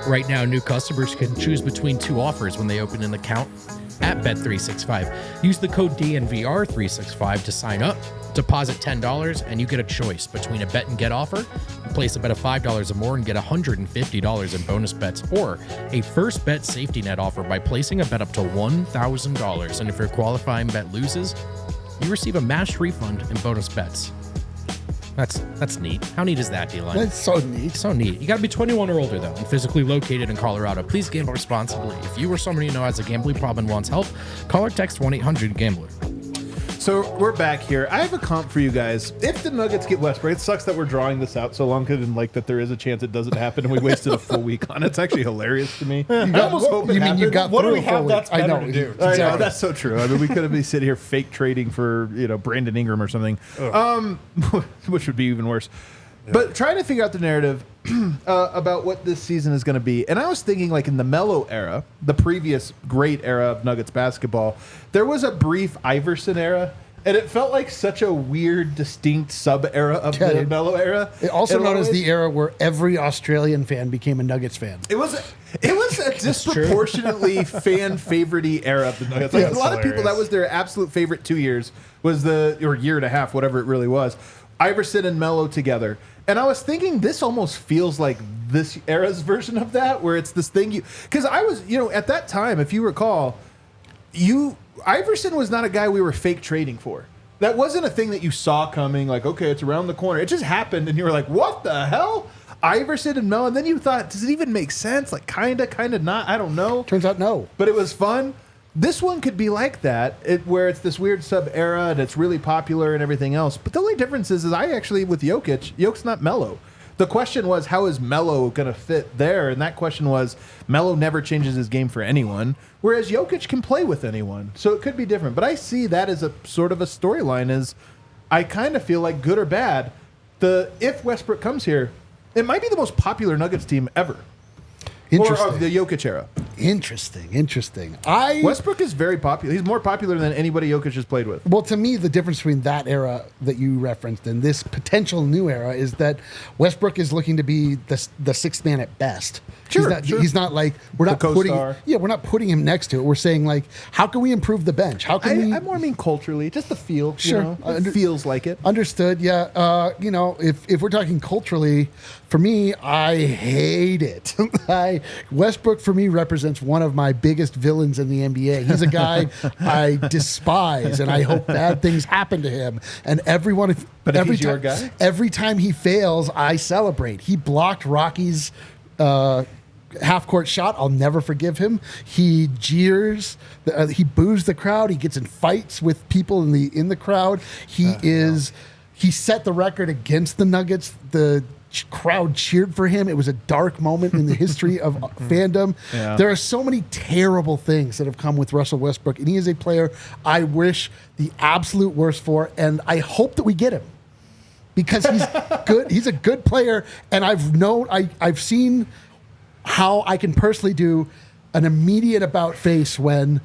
C: Right now, new customers can choose between 2 offers when they open an account at Bet365. Use the code DNVR365 to sign up. Deposit $10 and you get a choice between a bet and get offer. Place a bet of $5 or more and get $150 in bonus bets, or a first bet safety net offer by placing a bet up to $1,000. And if your qualifying bet loses, you receive a matched refund in bonus bets. That's neat. How neat is that, D-Line?
A: That's so neat.
C: So neat. You got to be 21 or older, though, and physically located in Colorado. Please gamble responsibly. If you or someone you know has a gambling problem and wants help, call or text 1-800-GAMBLER.
B: So we're back here. I have a comp for you guys. If the Nuggets get Westbrook, it sucks that we're drawing this out so long because that there is a chance it doesn't happen, and we wasted a full week on it. It's actually hilarious to me. I almost hope it happens.
A: You got
D: What do
A: through
D: we
A: a full
D: have
A: week.
D: that's better
A: I know.
D: to do?
B: I know, that's so true. I mean, we could have been sitting here fake trading for Brandon Ingram or something, which would be even worse. Yeah. But trying to figure out the narrative about what this season is going to be, and I was thinking like in the Melo era, the previous great era of Nuggets basketball, there was a brief Iverson era. And it felt like such a weird, distinct sub-era of the Melo era.
A: Also known as the era where every Australian fan became a Nuggets fan.
B: It was a disproportionately fan-favorite-y era of the Nuggets. Like, a lot of people, that was their absolute favorite 2 years, or year and a half, whatever it really was. Iverson and Melo together. And I was thinking this almost feels like this era's version of that, where it's this thing because I was, at that time, if you recall, Iverson was not a guy we were fake trading for. That wasn't a thing that you saw coming, like, okay, it's around the corner. It just happened, and you were like, what the hell? Iverson and Melo. And then you thought, does it even make sense? Like, kind of not. I don't know.
A: Turns out no.
B: But it was fun. This one could be like that, where it's this weird sub-era, and it's really popular and everything else. But the only difference is with Jokic's not Melo. The question was, how is Melo going to fit there? And that question was, Melo never changes his game for anyone, whereas Jokic can play with anyone. So it could be different. But I see that as a sort of a storyline is I kind of feel like good or bad, if Westbrook comes here, it might be the most popular Nuggets team ever. Or of the Jokic era.
A: Interesting.
B: Westbrook is very popular. He's more popular than anybody Jokic has played with.
A: Well, to me, the difference between that era that you referenced and this potential new era is that Westbrook is looking to be the sixth man at best.
B: Sure,
A: He's not like we're not
B: co-star.
A: putting him next to it. We're saying like, how can we improve the bench? How can we?
B: I more mean culturally, just the feel.
A: Sure.
B: It feels like it.
A: Understood. Yeah. If we're talking culturally, for me, I hate it. Westbrook for me represents one of my biggest villains in the NBA. He's a guy I despise, and I hope bad things happen to him. And every time he fails, I celebrate. He blocked Rocky's half-court shot. I'll never forgive him. He jeers. He boos the crowd. He gets in fights with people in the crowd. He set the record against the Nuggets. The crowd cheered for him. It was a dark moment in the history of fandom.
B: Yeah.
A: There are so many terrible things that have come with Russell Westbrook, and he is a player I wish the absolute worst for, and I hope that we get him because he's good. He's a good player, and I've seen how I can personally do an immediate about face when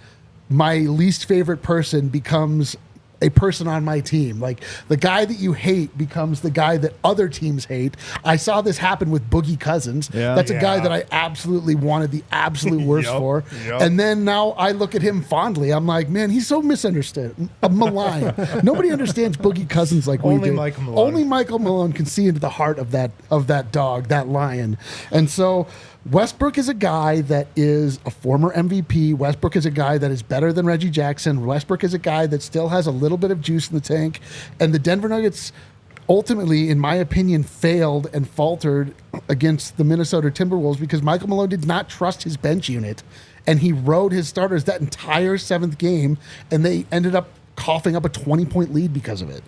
A: my least favorite person becomes a person on my team. Like the guy that you hate becomes the guy that other teams hate. I saw this happen with Boogie Cousins.
B: Yeah.
A: That's a guy that I absolutely wanted the absolute worst for.
D: Yep.
A: And then now I look at him fondly. I'm like, man, he's so misunderstood. Maligned. Nobody understands Boogie Cousins like we
D: Only
A: do.
D: Michael Malone.
A: Only Michael Malone can see into the heart of that dog, that lion. And so Westbrook is a guy that is a former MVP. Westbrook is a guy that is better than Reggie Jackson. Westbrook is a guy that still has a little bit of juice in the tank. And the Denver Nuggets ultimately, in my opinion, failed and faltered against the Minnesota Timberwolves because Michael Malone did not trust his bench unit. And he rode his starters that entire seventh game, and they ended up coughing up a 20-point lead because of it.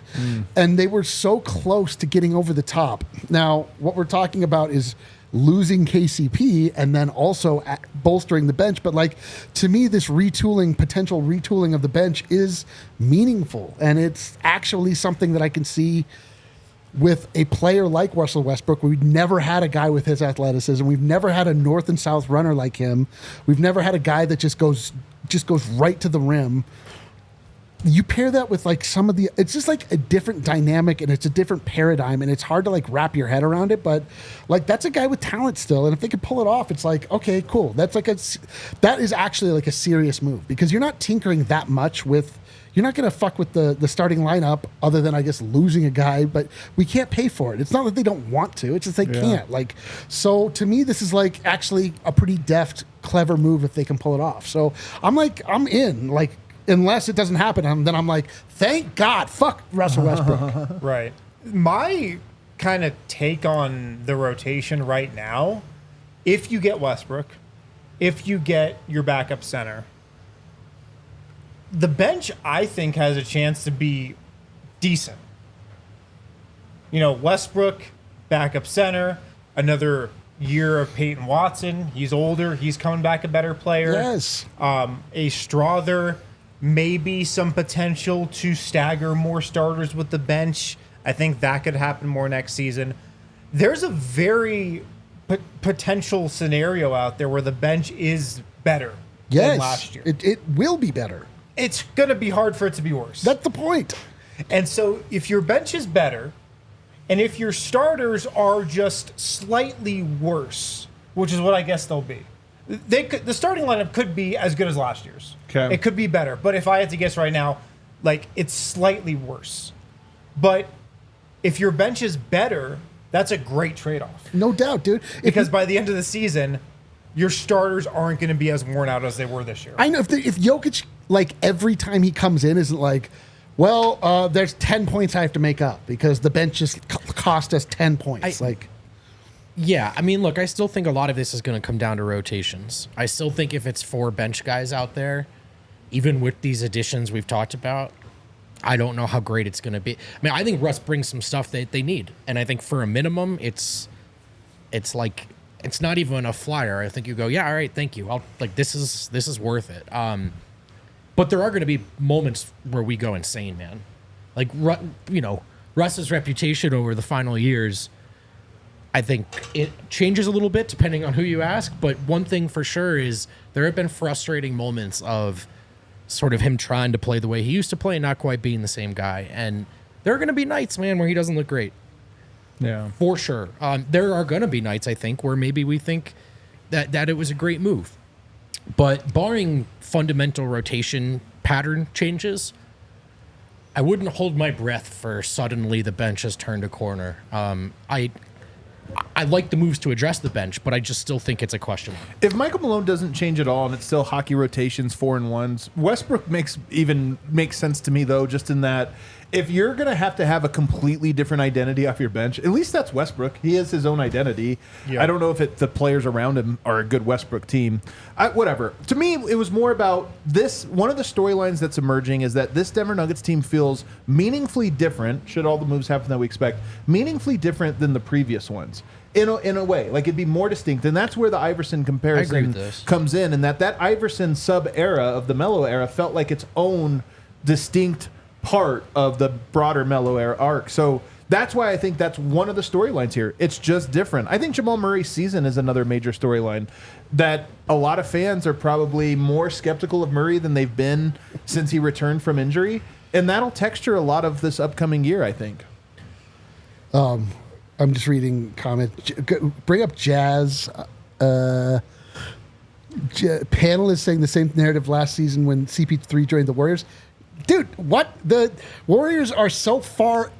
A: And they were so close to getting over the top. Now, what we're talking about is losing KCP and then also bolstering the bench. But like, to me, this potential retooling of the bench is meaningful. And it's actually something that I can see with a player like Russell Westbrook. We've never had a guy with his athleticism. We've never had a north and south runner like him. We've never had a guy that just goes right to the rim. You pair that with like it's just like a different dynamic and it's a different paradigm and it's hard to like wrap your head around it. But like, that's a guy with talent still. And if they could pull it off, it's like, okay, cool. That is actually like a serious move because you're not tinkering that much you're not going to fuck with the starting lineup other than I guess losing a guy, but we can't pay for it. It's not that they don't want to, it's just they can't. Like, so to me, this is like actually a pretty deft, clever move if they can pull it off. So I'm in, like, unless it doesn't happen, then I'm like, thank God, fuck Russell Westbrook.
D: Right. My kind of take on the rotation right now, if you get Westbrook, if you get your backup center, the bench, I think, has a chance to be decent. Westbrook, backup center, another year of Peyton Watson. He's older. He's coming back a better player.
A: Yes.
D: A Strother, maybe some potential to stagger more starters with the bench. I think that could happen more next season. There's a very potential scenario out there where the bench is better than last year.
A: It will be better.
D: It's going to be hard for it to be worse.
A: That's the point.
D: And so if your bench is better, and if your starters are just slightly worse, which is what I guess they'll be, the starting lineup could be as good as last year's.
B: Okay.
D: It could be better. But if I had to guess right now, like, it's slightly worse. But if your bench is better, that's a great trade-off.
A: No doubt, dude.
D: Because by the end of the season, your starters aren't going to be as worn out as they were this year.
A: I know if Jokic, like, every time he comes in isn't like, well, there's 10 points I have to make up because the bench just cost us 10 points.
C: Yeah, I mean, look, I still think a lot of this is going to come down to rotations. I still think if it's 4 bench guys out there, even with these additions we've talked about, I don't know how great it's going to be. I mean, I think Russ brings some stuff that they need, and I think for a minimum, it's like, it's not even a flyer. I think you go, yeah, all right, thank you. This is worth it. But there are going to be moments where we go insane, man. Like, Russ's reputation over the final years I think it changes a little bit depending on who you ask, but one thing for sure is there have been frustrating moments of sort of him trying to play the way he used to play and not quite being the same guy. And there are going to be nights, man, where he doesn't look great.
B: Yeah.
C: For sure. There are going to be nights, I think, where maybe we think that it was a great move. But barring fundamental rotation pattern changes, I wouldn't hold my breath for suddenly the bench has turned a corner. I like the moves to address the bench, but I just still think it's a question mark.
B: If Michael Malone doesn't change at all and it's still hockey rotations 4-1s, Westbrook makes sense to me, though, just in that if you're going to have a completely different identity off your bench, at least that's Westbrook. He has his own identity. Yeah. I don't know if the players around him are a good Westbrook team. Whatever. To me, it was more about this. One of the storylines that's emerging is that this Denver Nuggets team feels meaningfully different, should all the moves happen that we expect, meaningfully different than the previous ones. In a way, like it'd be more distinct, and that's where the Iverson comparison comes in, and that Iverson sub era of the Melo era felt like its own distinct part of the broader Melo era arc. So that's why I think that's one of the storylines here. It's just different. I think Jamal Murray's season is another major storyline that a lot of fans are probably more skeptical of Murray than they've been since he returned from injury, and that'll texture a lot of this upcoming year, I think.
A: I'm just reading comments. Bring up Jazz. Panel is saying the same narrative last season when CP3 joined the Warriors. Dude, what? The Warriors are so far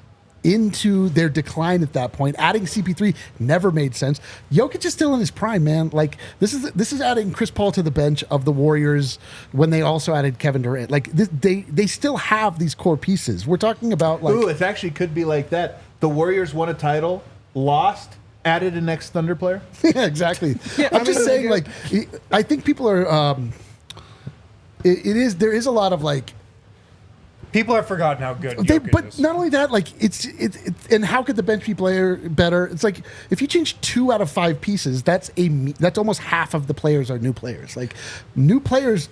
A: into their decline at that point. Adding CP3 never made sense. Jokic is still in his prime, man. Like this is adding Chris Paul to the bench of the Warriors when they also added Kevin Durant. Like they still have these core pieces. We're talking about like,
B: ooh, it actually could be like that. The Warriors won a title, lost, added an ex-Thunder player.
A: Yeah, exactly. Yeah, I'm just saying, like, I think people are. There is a lot of like.
D: People have forgotten how good
A: but
D: is.
A: Not only that, like it's and how could the bench be player better? It's like if you change 2 out of 5 pieces, that's almost half of the players are new players. Like new players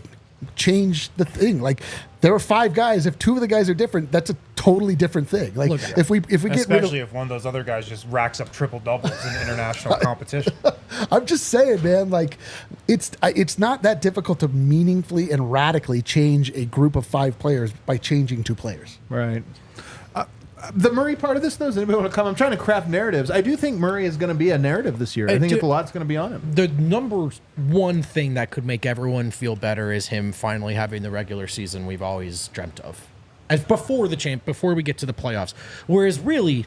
A: change the thing. Like there are 5 guys. If 2 of the guys are different, that's a totally different thing. Like if we get
D: especially if one of those other guys just racks up triple doubles in international competition.
A: I'm just saying, man. Like it's not that difficult to meaningfully and radically change a group of 5 players by changing 2 players.
B: Right. The Murray part of this, though, does anybody want to come? I'm trying to craft narratives. I do think Murray is going to be a narrative this year. I think a lot's going to be on him.
C: The number one thing that could make everyone feel better is him finally having the regular season we've always dreamt of, as before we get to the playoffs. Whereas really,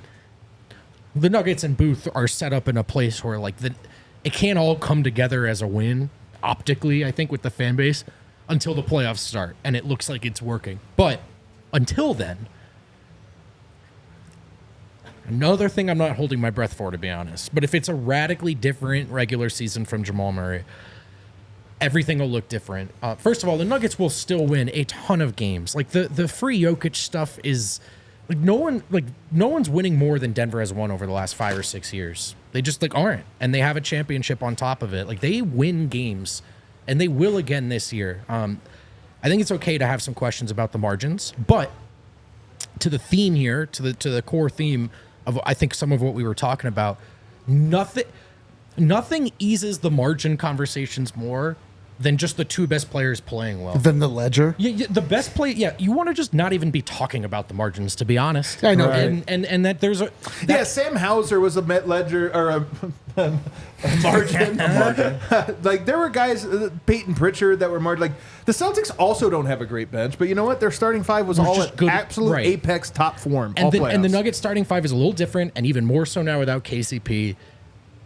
C: the Nuggets and Booth are set up in a place where like it can't all come together as a win optically. I think with the fan base until the playoffs start, and it looks like it's working. But until then. Another thing I'm not holding my breath for, to be honest. But if it's a radically different regular season from Jamal Murray, everything will look different. First of all, the Nuggets will still win a ton of games. Like the free Jokic stuff is like no one's winning more than Denver has won over the last 5 or 6 years. They just like aren't, and they have a championship on top of it. Like they win games, and they will again this year. I think it's okay to have some questions about the margins, but to the theme here, to the core theme of I think some of what we were talking about, nothing eases the margin conversations more than just the 2 best players playing well.
A: Than the ledger?
C: Yeah, the best play. Yeah, you want to just not even be talking about the margins, to be honest.
A: I know,
C: right? and that there's a
B: Sam Hauser was a ledger or a margin. Like there were guys, Peyton Pritchard, that were margin. Like the Celtics also don't have a great bench, but you know what? Their starting 5 was all at absolute apex top form.
C: And the Nuggets starting 5 is a little different, and even more so now without KCP.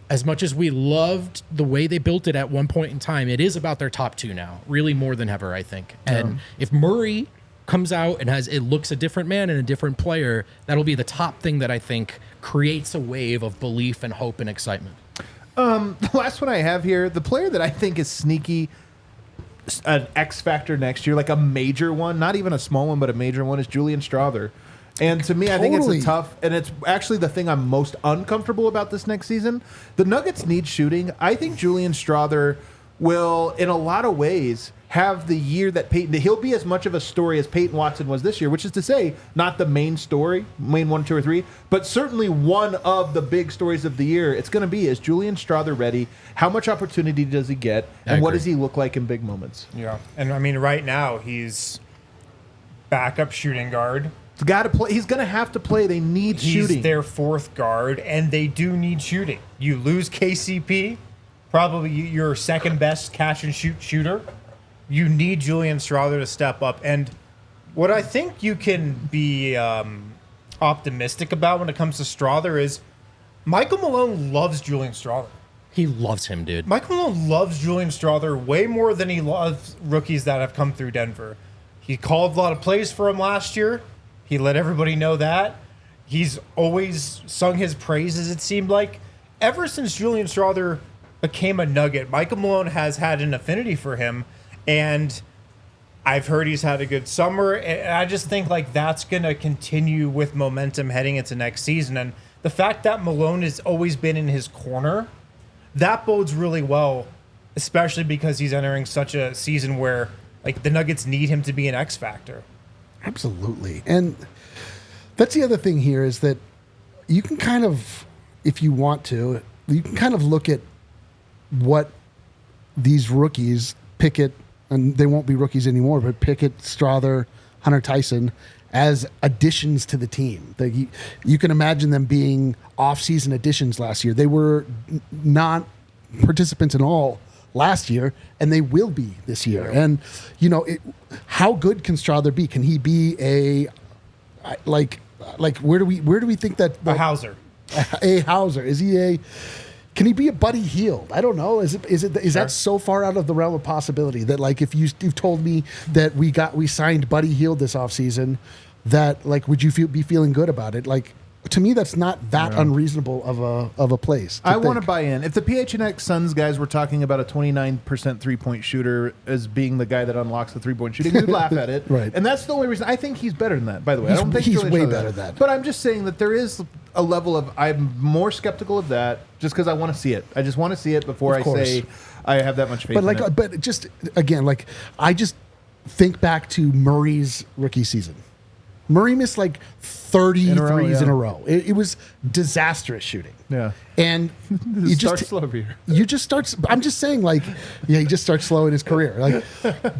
C: As much as we loved the way they built it at one point in time, it is about their top 2 now, really more than ever, I think. And if Murray comes out and looks a different man and a different player, that'll be the top thing that I think creates a wave of belief and hope and excitement.
B: The last one I have here, the player that I think is sneaky, an X factor next year, like a major one, not even a small one, but a major one, is Julian Strawther. And to me, I think it's a tough, and it's actually the thing I'm most uncomfortable about this next season. The Nuggets need shooting. I think Julian Strawther will, in a lot of ways, have the year that he'll be as much of a story as Peyton Watson was this year, which is to say, not the main story, main 1, 2, or 3, but certainly one of the big stories of the year. It's going to be, is Julian Strawther ready? How much opportunity does he get? And what does he look like in big moments?
D: Yeah. And I mean, right now, he's backup shooting guard.
B: He's got to play. He's going to have to play. They need shooting.
D: He's their fourth guard, and they do need shooting. You lose KCP, probably your second best catch and shoot shooter. You need Julian Strawther to step up. And what I think you can be optimistic about when it comes to Strawther is Michael Malone loves Julian Strawther.
C: He loves him, dude.
D: Michael Malone loves Julian Strawther way more than he loves rookies that have come through Denver. He called a lot of plays for him last year. He let everybody know that. He's always sung his praises, it seemed like. Ever since Julian Strawther became a Nugget, Michael Malone has had an affinity for him. And I've heard he's had a good summer. And I just think like that's going to continue with momentum heading into next season. And the fact that Malone has always been in his corner, that bodes really well, especially because he's entering such a season where like the Nuggets need him to be an X factor.
A: Absolutely. And that's the other thing here is that you can kind of, if you want to, you can kind of look at what these rookies, Pickett, and they won't be rookies anymore, but Pickett, Strawther, Hunter Tyson, as additions to the team. You can imagine them being off-season additions last year. They were not participants in all last year, and they will be this year.
B: Yeah.
A: And, you know, how good can Strawther be? Can he be like where do we think that
D: A Hauser.
A: A Hauser? Is he a? Can he be a Buddy Hield? I don't know. Is that so far out of the realm of possibility that like if you've told me that we signed Buddy Hield this offseason, that like would you be feeling good about it? Like to me, that's not that unreasonable of a place.
B: I want to buy in. If the PHNX Suns guys were talking about a 29% 3-point shooter as being the guy that unlocks the 3-point shooting, we'd laugh at it.
A: Right.
B: And that's the only reason. I think he's better than that, by the way. I don't think
A: he's
B: Julian
A: way
B: Strawther
A: better than that.
B: But I'm just saying that there is a level of, I'm more skeptical of that just because I want to see it. I just want to see it before I say I have that much faith in it.
A: But just, again, like I just think back to Murray's rookie season. Murray missed like 30 threes in a row. It was disastrous shooting.
B: Yeah.
A: And you just
B: slow over here.
A: You just start. I'm just saying, like, yeah, he just starts slow in his career. Like,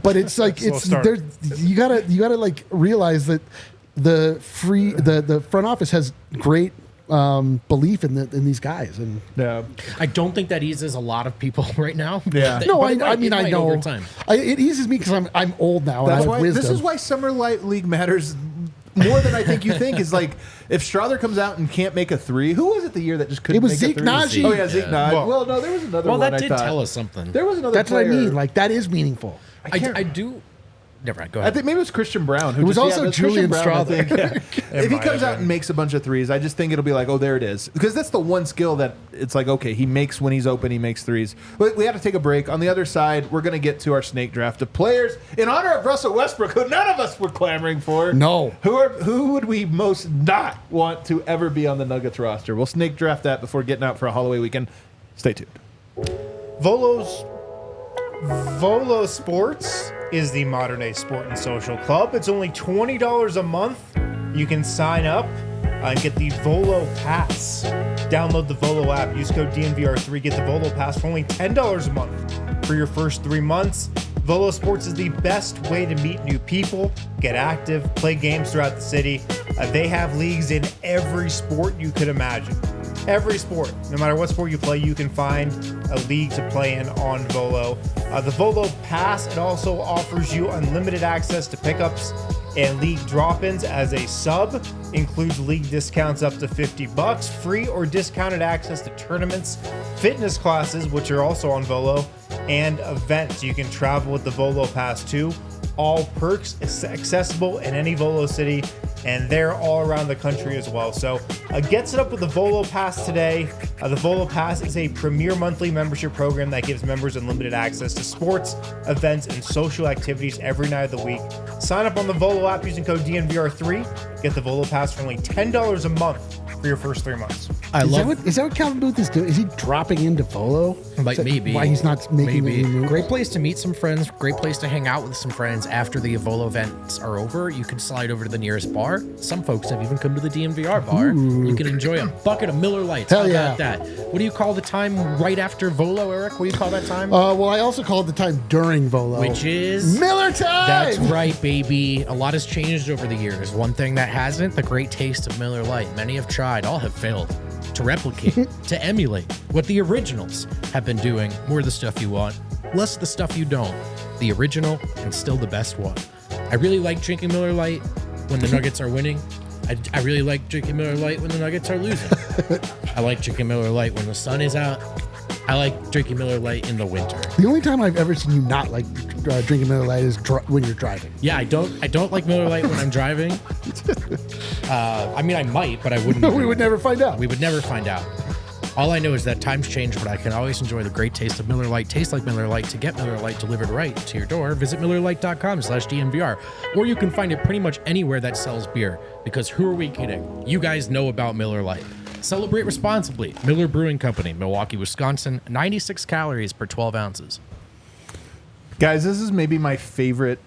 A: but it's like it's there. You gotta like realize that the front office has great belief in these guys. And
B: Yeah.
C: I don't think that eases a lot of people right now.
B: Yeah.
C: But
A: no,
C: it
A: I mean I know
C: over time.
A: it eases me because I'm old now and I
B: That's
A: have
B: why
A: wisdom.
B: this is why Summer Light League matters more than I think you think. Is like if Strawther comes out and can't make a three, who was it the year that just couldn't
A: It was
B: make
A: Zeke
B: a three?
A: Naji.
B: Oh yeah, Zeke Naji. Well, no, there was another
C: Well,
B: one.
C: that
B: I
C: did
B: thought.
C: tell us something.
B: There was another
A: That's what I
B: player.
A: mean. Like that is meaningful.
C: I do. Never mind. Go
B: I
C: ahead.
B: think maybe it was Christian Brown. Who
A: It was
B: just,
A: also
B: that's Christian
A: Julian
B: Brown, I
A: Strawther.
B: think, yeah. If he comes out and makes a bunch of threes, I just think it'll be like, oh, there it is. Because that's the one skill that it's like, okay, he makes when he's open, he makes threes. But we have to take a break. On the other side, we're going to get to our snake draft of players in honor of Russell Westbrook, who none of us were clamoring for.
A: No.
B: Who would we most not want to ever be on the Nuggets roster? We'll snake draft that before getting out for a Holloway weekend. Stay tuned.
D: Volo Sports is the modern day sport and social club. It's only $20 a month. You can sign up and get the Volo Pass. Download the Volo app. Use code DNVR3. Get the Volo Pass for only $10 a month for your first 3 months. Volo Sports is the best way to meet new people, get active, play games throughout the city. They have leagues in every sport you could imagine. Every sport, no matter what sport you play, you can find a league to play in on Volo. The Volo Pass, it also offers you unlimited access to pickups and league drop-ins as a sub. Includes league discounts up to $50, free or discounted access to tournaments, fitness classes, which are also on Volo, and events. You can travel with the Volo Pass too. All perks accessible in any Volo city, and they're all around the country as well. So get set up with the Volo Pass today. The Volo Pass is a premier monthly membership program that gives members unlimited access to sports, events, and social activities every night of the week. Sign up on the Volo app using code DNVR3. Get the Volo Pass for only $10 a month for your first 3 months.
A: Is that what Calvin Booth is doing? Is he dropping into Volo?
C: Like, maybe.
A: Why he's not making any moves?
C: Great place to meet some friends. Great place to hang out with some friends after the Volo events are over. You can slide over to the nearest bar. Some folks have even come to the DNVR bar. You can enjoy a bucket of Miller Lights.
A: Hell
C: How
A: yeah.
C: about that? What do you call the time right after Volo, Eric? What do you call that time?
A: Well, I also call it the time during Volo.
C: Which is
A: Miller time!
C: That's right, baby. A lot has changed over the years. One thing that hasn't, the great taste of Miller Lite. Many have tried, all have failed to replicate, to emulate what the originals have been doing. More of the stuff you want, less of the stuff you don't. The original and still the best one. I really like drinking Miller Lite when the Nuggets are winning. I really like drinking Miller Lite when the Nuggets are losing. I like drinking Miller Lite when the sun is out. I like drinking Miller Lite in the winter.
A: The only time I've ever seen you not like drinking Miller Lite is when you're driving.
C: Yeah, I don't like Miller Lite when I'm driving. I mean, I might, but I wouldn't.
A: We would never find out.
C: We would never find out. All I know is that times change, but I can always enjoy the great taste of Miller Lite. Taste like Miller Lite. To get Miller Lite delivered right to your door, visit MillerLite.com/DNVR. Or you can find it pretty much anywhere that sells beer, because who are we kidding? You guys know about Miller Lite. Celebrate responsibly. Miller Brewing Company, Milwaukee, Wisconsin. 96 calories per 12 ounces.
B: Guys, this is maybe my favorite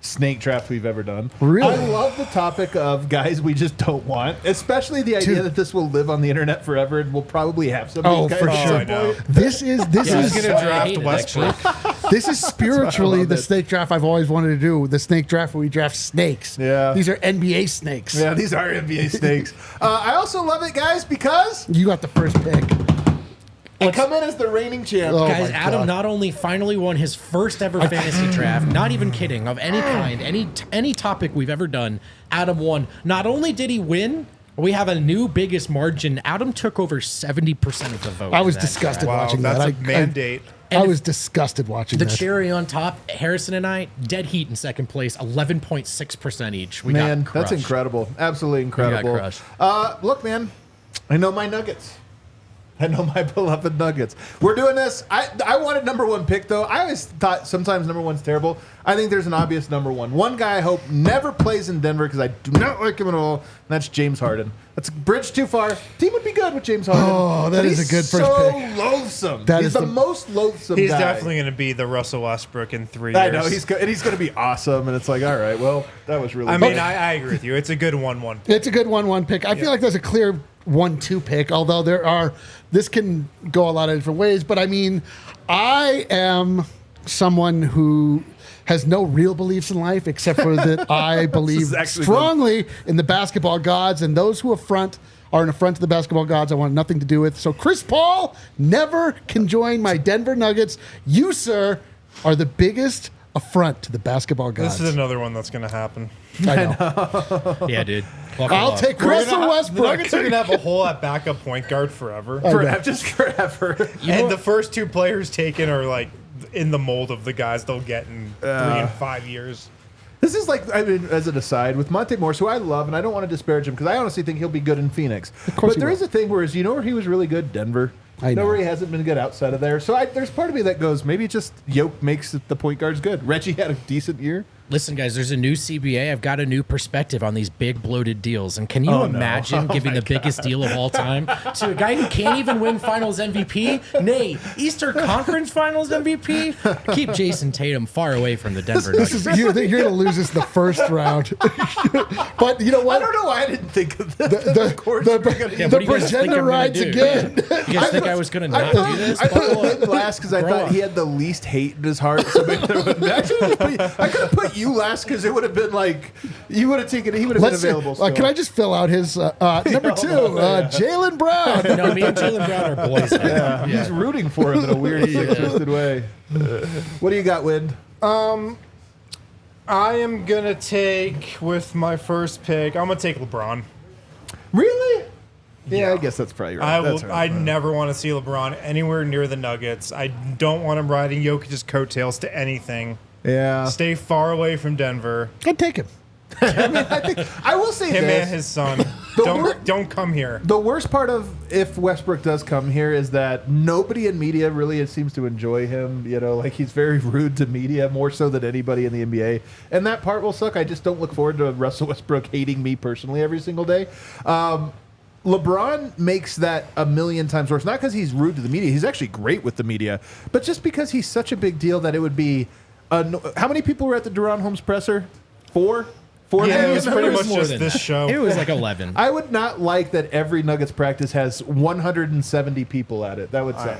B: snake draft we've ever done.
A: Really?
B: I love the topic of guys we just don't want, especially the idea that this will live on the internet forever and we'll probably have some of these guys
A: for
B: at
A: sure.
B: some
D: I know.
B: point.
A: This is
C: Who's
D: gonna draft Westbrook?
A: This is spiritually
B: love
A: the
B: it.
A: snake draft I've always wanted to do. The snake draft where we draft snakes.
B: Yeah.
A: These are NBA snakes.
B: Yeah, these are NBA snakes. I also love it, guys, because
A: You got the first pick.
B: I come in as the reigning champ.
A: Oh
C: Guys,
A: my
C: Adam
A: God.
C: not only finally won his first ever fantasy draft, not even kidding, of any kind, any topic we've ever done, Adam won. Not only did he win, we have a new biggest margin. Adam took over 70% of the vote.
A: I was
C: in that
A: disgusted
C: draft.
D: Wow,
A: watching
D: that's
A: that.
D: a mandate.
A: I was disgusted watching
C: The
A: that.
C: cherry on top, Harrison and I, dead heat in second place, 11.6% each. We
B: Man,
C: got
B: that's
C: crushed.
B: incredible. Absolutely incredible.
C: crushed.
B: Look, man, I know my Nuggets. I know my beloved Nuggets. We're doing this. I wanted number one pick, though. I always thought sometimes number one's terrible. I think there's an obvious number one. One guy I hope never plays in Denver because I do not like him at all, and that's James Harden. That's a bridge too far. Team would be good with James Harden.
A: Oh, that
B: But
A: is
B: he's
A: a good first
B: so
A: pick.
B: loathsome.
A: That
B: He's
A: is
B: the
A: the-
B: most loathsome
D: He's
B: guy.
D: definitely going to be the Russell Westbrook in 3 years.
B: I know. He's going to be awesome, and it's like, all right, well, that was really
D: I
B: good.
D: mean, I agree with you. It's a good 1-1.
A: It's a good 1-1 pick. I feel like there's a clear 1-2 pick, although this can go a lot of different ways. But I mean, I am someone who has no real beliefs in life except for that I believe
B: actually
A: strongly in the basketball gods, and those who are an affront to the basketball gods I want nothing to do with. So Chris Paul never can join my Denver Nuggets. You, sir, are the biggest affront to the basketball gods.
D: This is another one that's going to happen.
A: I know.
C: Yeah, dude.
A: I'll take Russell
D: The
A: Westbrook.
D: Nuggets are going to have a hole at backup point guard forever.
B: forever, just forever.
D: And the first two players taken are like in the mold of the guys they'll get in 3 and 5 years.
B: This is like, I mean, as an aside, with Monte Morris, who I love, and I don't want to disparage him because I honestly think he'll be good in Phoenix.
A: course
B: But there
A: he
B: is a thing where, you know where he was really good? Denver.
A: I know.
B: Where he hasn't been good outside of there. So there's part of me that goes, maybe just Yoke makes the point guards good. Reggie had a decent year.
C: Listen, guys, there's a new CBA. I've got a new perspective on these big bloated deals. And can you
B: Oh, no.
C: imagine
B: Oh,
C: giving
B: my
C: the biggest deal of all time to a guy who can't even win Finals MVP? Nay, Eastern Conference Finals MVP? Keep Jason Tatum far away from the Denver
A: This
C: Nuggets.
A: is you're going to lose this the first round. But you know
B: I
A: what?
B: don't know why I didn't think of that.
A: The
C: Yeah,
A: the
C: what do you guys think
A: pretender
C: I'm gonna
A: rides
C: do?
A: again.
C: You guys think I was going to not do this?
B: I put him last because I
C: Grow
B: thought
C: up.
B: he had the least hate in his heart. So maybe there would I could have put you last because it would have been like you would have taken. He would have been
A: Let's see.
B: available. Still.
A: Can I just fill out his number two? Jalen Brown.
C: No, me and Jalen Brown are boys.
B: Yeah, he's rooting for him in a weird, sick, twisted way. What do you got, Wind?
D: I am going to take, with my first pick, I'm going to take LeBron.
B: Really? Yeah, I guess that's probably right. That's
D: I
B: right.
D: never want to see LeBron anywhere near the Nuggets. I don't want him riding Jokic's coattails to anything.
B: Yeah.
D: Stay far away from Denver.
A: I'd take him.
B: I will say
D: Him
B: this.
D: and his son.
B: wor-
D: don't come here.
B: The worst part of if Westbrook does come here is that nobody in media really seems to enjoy him. You know, like he's very rude to media, more so than anybody in the NBA. And that part will suck. I just don't look forward to Russell Westbrook hating me personally every single day. LeBron makes that a million times worse. Not because he's rude to the media. He's actually great with the media. But just because he's such a big deal that it would be... how many people were at the Duran Holmes presser? 4? 4
D: Yeah, it
B: million?
D: was pretty much
C: more
D: just
C: than
D: this
C: that.
D: show.
C: It was like 11.
B: I would not like that every Nuggets practice has 170 people at it. That would suck.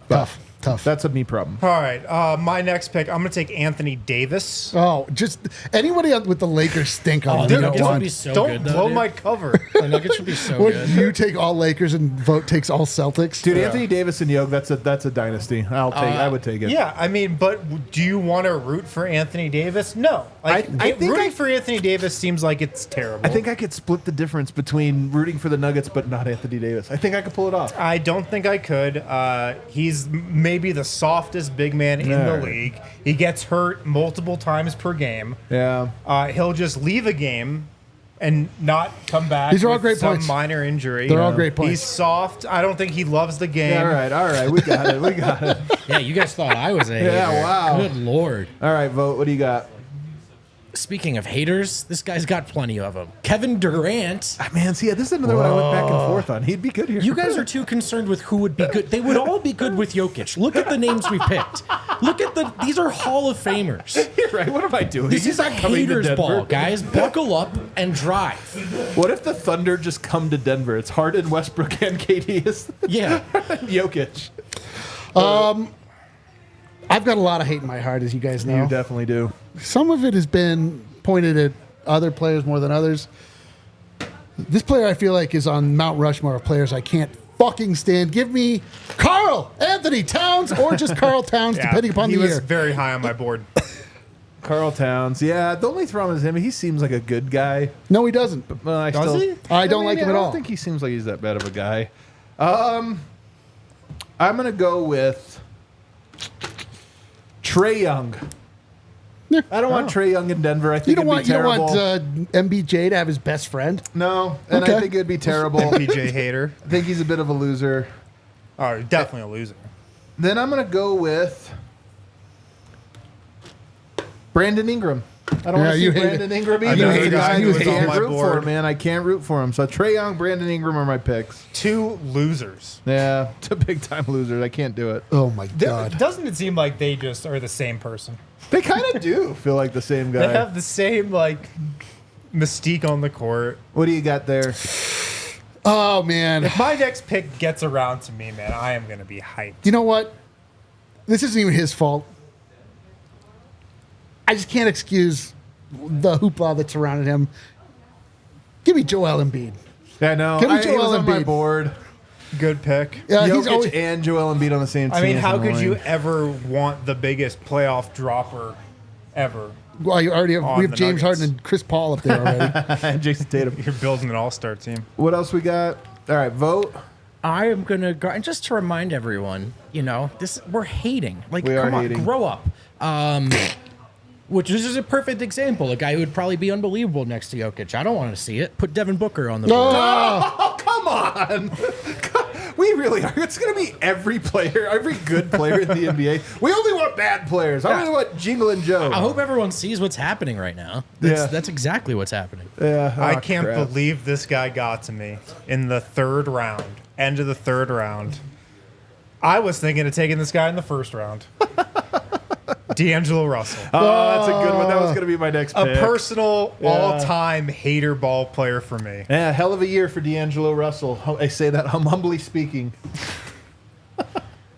A: Tough.
B: That's a me problem.
D: All right, my next pick, I'm going to take Anthony Davis.
A: Oh, just anybody with the Lakers stink on.
C: the
A: You
C: Nuggets
A: don't
C: would
A: want.
C: be so
D: Don't
C: good, though,
D: blow
C: dude.
D: my cover.
C: The Nuggets should be so
A: Would
C: good.
A: you take all Lakers and Vote takes all Celtics?
B: Dude, Anthony Davis and Yoke, that's a dynasty. I would take it.
D: Yeah, I mean, but do you want to root for Anthony Davis? No. Like,
B: I think
D: rooting for Anthony Davis seems like it's terrible.
B: I think I could split the difference between rooting for the Nuggets but not Anthony Davis. I think I could pull it off.
D: I don't think I could. He's maybe the softest big man in the league. He gets hurt multiple times per game.
B: Yeah.
D: He'll just leave a game and not come back.
A: These are all
D: with
A: great
D: some
A: points.
D: minor injury.
A: They're all great points.
D: He's soft. I don't think he loves the game.
B: All right. We got it.
C: Yeah, you guys thought I was a hater.
B: Yeah, wow.
C: Good Lord.
B: All right, Vote. What do you got?
C: Speaking of haters, this guy's got plenty of them. Kevin Durant.
B: Man, see, this is another one I went back and forth on. He'd be good here.
C: You guys are too concerned with who would be good. They would all be good with Jokic. Look at the names we picked. Look at these are Hall of Famers.
B: You're right. What am I doing?
C: This
B: He's
C: is
B: not coming to
C: haters
B: Denver.
C: ball, guys. Buckle up and drive.
B: What if the Thunder just come to Denver? It's Harden, Westbrook, and KD is
C: Yeah.
B: Jokic.
A: I've got a lot of hate in my heart, as you guys know.
B: You definitely do.
A: Some of it has been pointed at other players more than others. This player I feel like is on Mount Rushmore of players I can't fucking stand. Give me Karl Anthony Towns or just Karl Towns, depending upon
D: he
A: the
D: was
A: year.
D: very high on my board.
B: Carl Towns. Yeah, the only problem is him. He seems like a good guy.
A: No, he doesn't.
B: Well,
D: Does he?
A: I don't like him at
B: I
A: all.
B: don't think he seems like he's that bad of a guy. I'm going to go with Trae Young.
A: Yeah.
B: I don't want Trae Young in Denver. I think
A: You don't
B: it'd
A: want
B: be terrible.
A: MBJ to have his best friend?
B: No, and
A: Okay.
B: I think it'd be terrible.
D: PJ hater.
B: I think he's a bit of a loser.
D: Oh, definitely a loser.
B: Then I'm going to go with Brandon Ingram. I don't want to see
A: you hate
B: Brandon
A: it.
B: Ingram
D: I
B: either.
D: know
B: He's
D: the
B: a
D: guy
B: guy
D: who
B: who
D: was on
B: can't
D: my
B: root for
D: board.
B: him, man. I can't root for him. So Trae Young, Brandon Ingram are my picks.
D: 2 losers.
B: Yeah, to big time losers. I can't do it.
A: Oh, my God.
D: Doesn't it seem like they just are the same person?
B: They kind of do feel like the same guy.
D: They have the same, like, mystique on the court.
B: What do you got there?
A: Oh, man.
D: If my next pick gets around to me, man, I am going to be hyped.
A: You know what? This isn't even his fault. I just can't excuse the hoopla that surrounded him. Give me Joel Embiid.
B: I know.
A: Give me
B: He
A: Joel
B: was on my
A: Embiid.
B: board.
D: Good pick.
A: Yeah, he's
B: Jokic
A: always,
B: and Joel Embiid on the same team.
D: I mean,
B: is
D: how could you
B: annoying.
D: ever want the biggest playoff dropper ever?
A: well, you already have,
D: On
A: we have
D: the
A: James
D: Nuggets.
A: Harden and Chris Paul up there already.
B: And Jason Tatum.
D: You're building an all-star team.
B: What else we got? All right, vote.
C: I am gonna go, and just to remind everyone, we're hating. Like,
B: We are
C: come on,
B: hating.
C: grow up. Which is a perfect example. A guy who would probably be unbelievable next to Jokic. I don't want to see it. Put Devin Booker on the board.
B: Oh, come on. We really are. It's going to be every player, every good player in the NBA. We only want bad players. I only want Jingle and Joe.
C: I hope everyone sees what's happening right now.
B: Yeah.
C: That's exactly what's happening.
B: Yeah,
D: I
B: oh,
D: can't
B: crap.
D: believe this guy got to me in the 3rd round, end of the 3rd round. I was thinking of taking this guy in the 1st round. D'Angelo Russell.
B: Oh, that's a good one. That was going to be my next
D: A
B: pick.
D: personal all-time hater ball player for me.
B: Yeah, hell of a year for D'Angelo Russell. I say that humbly speaking.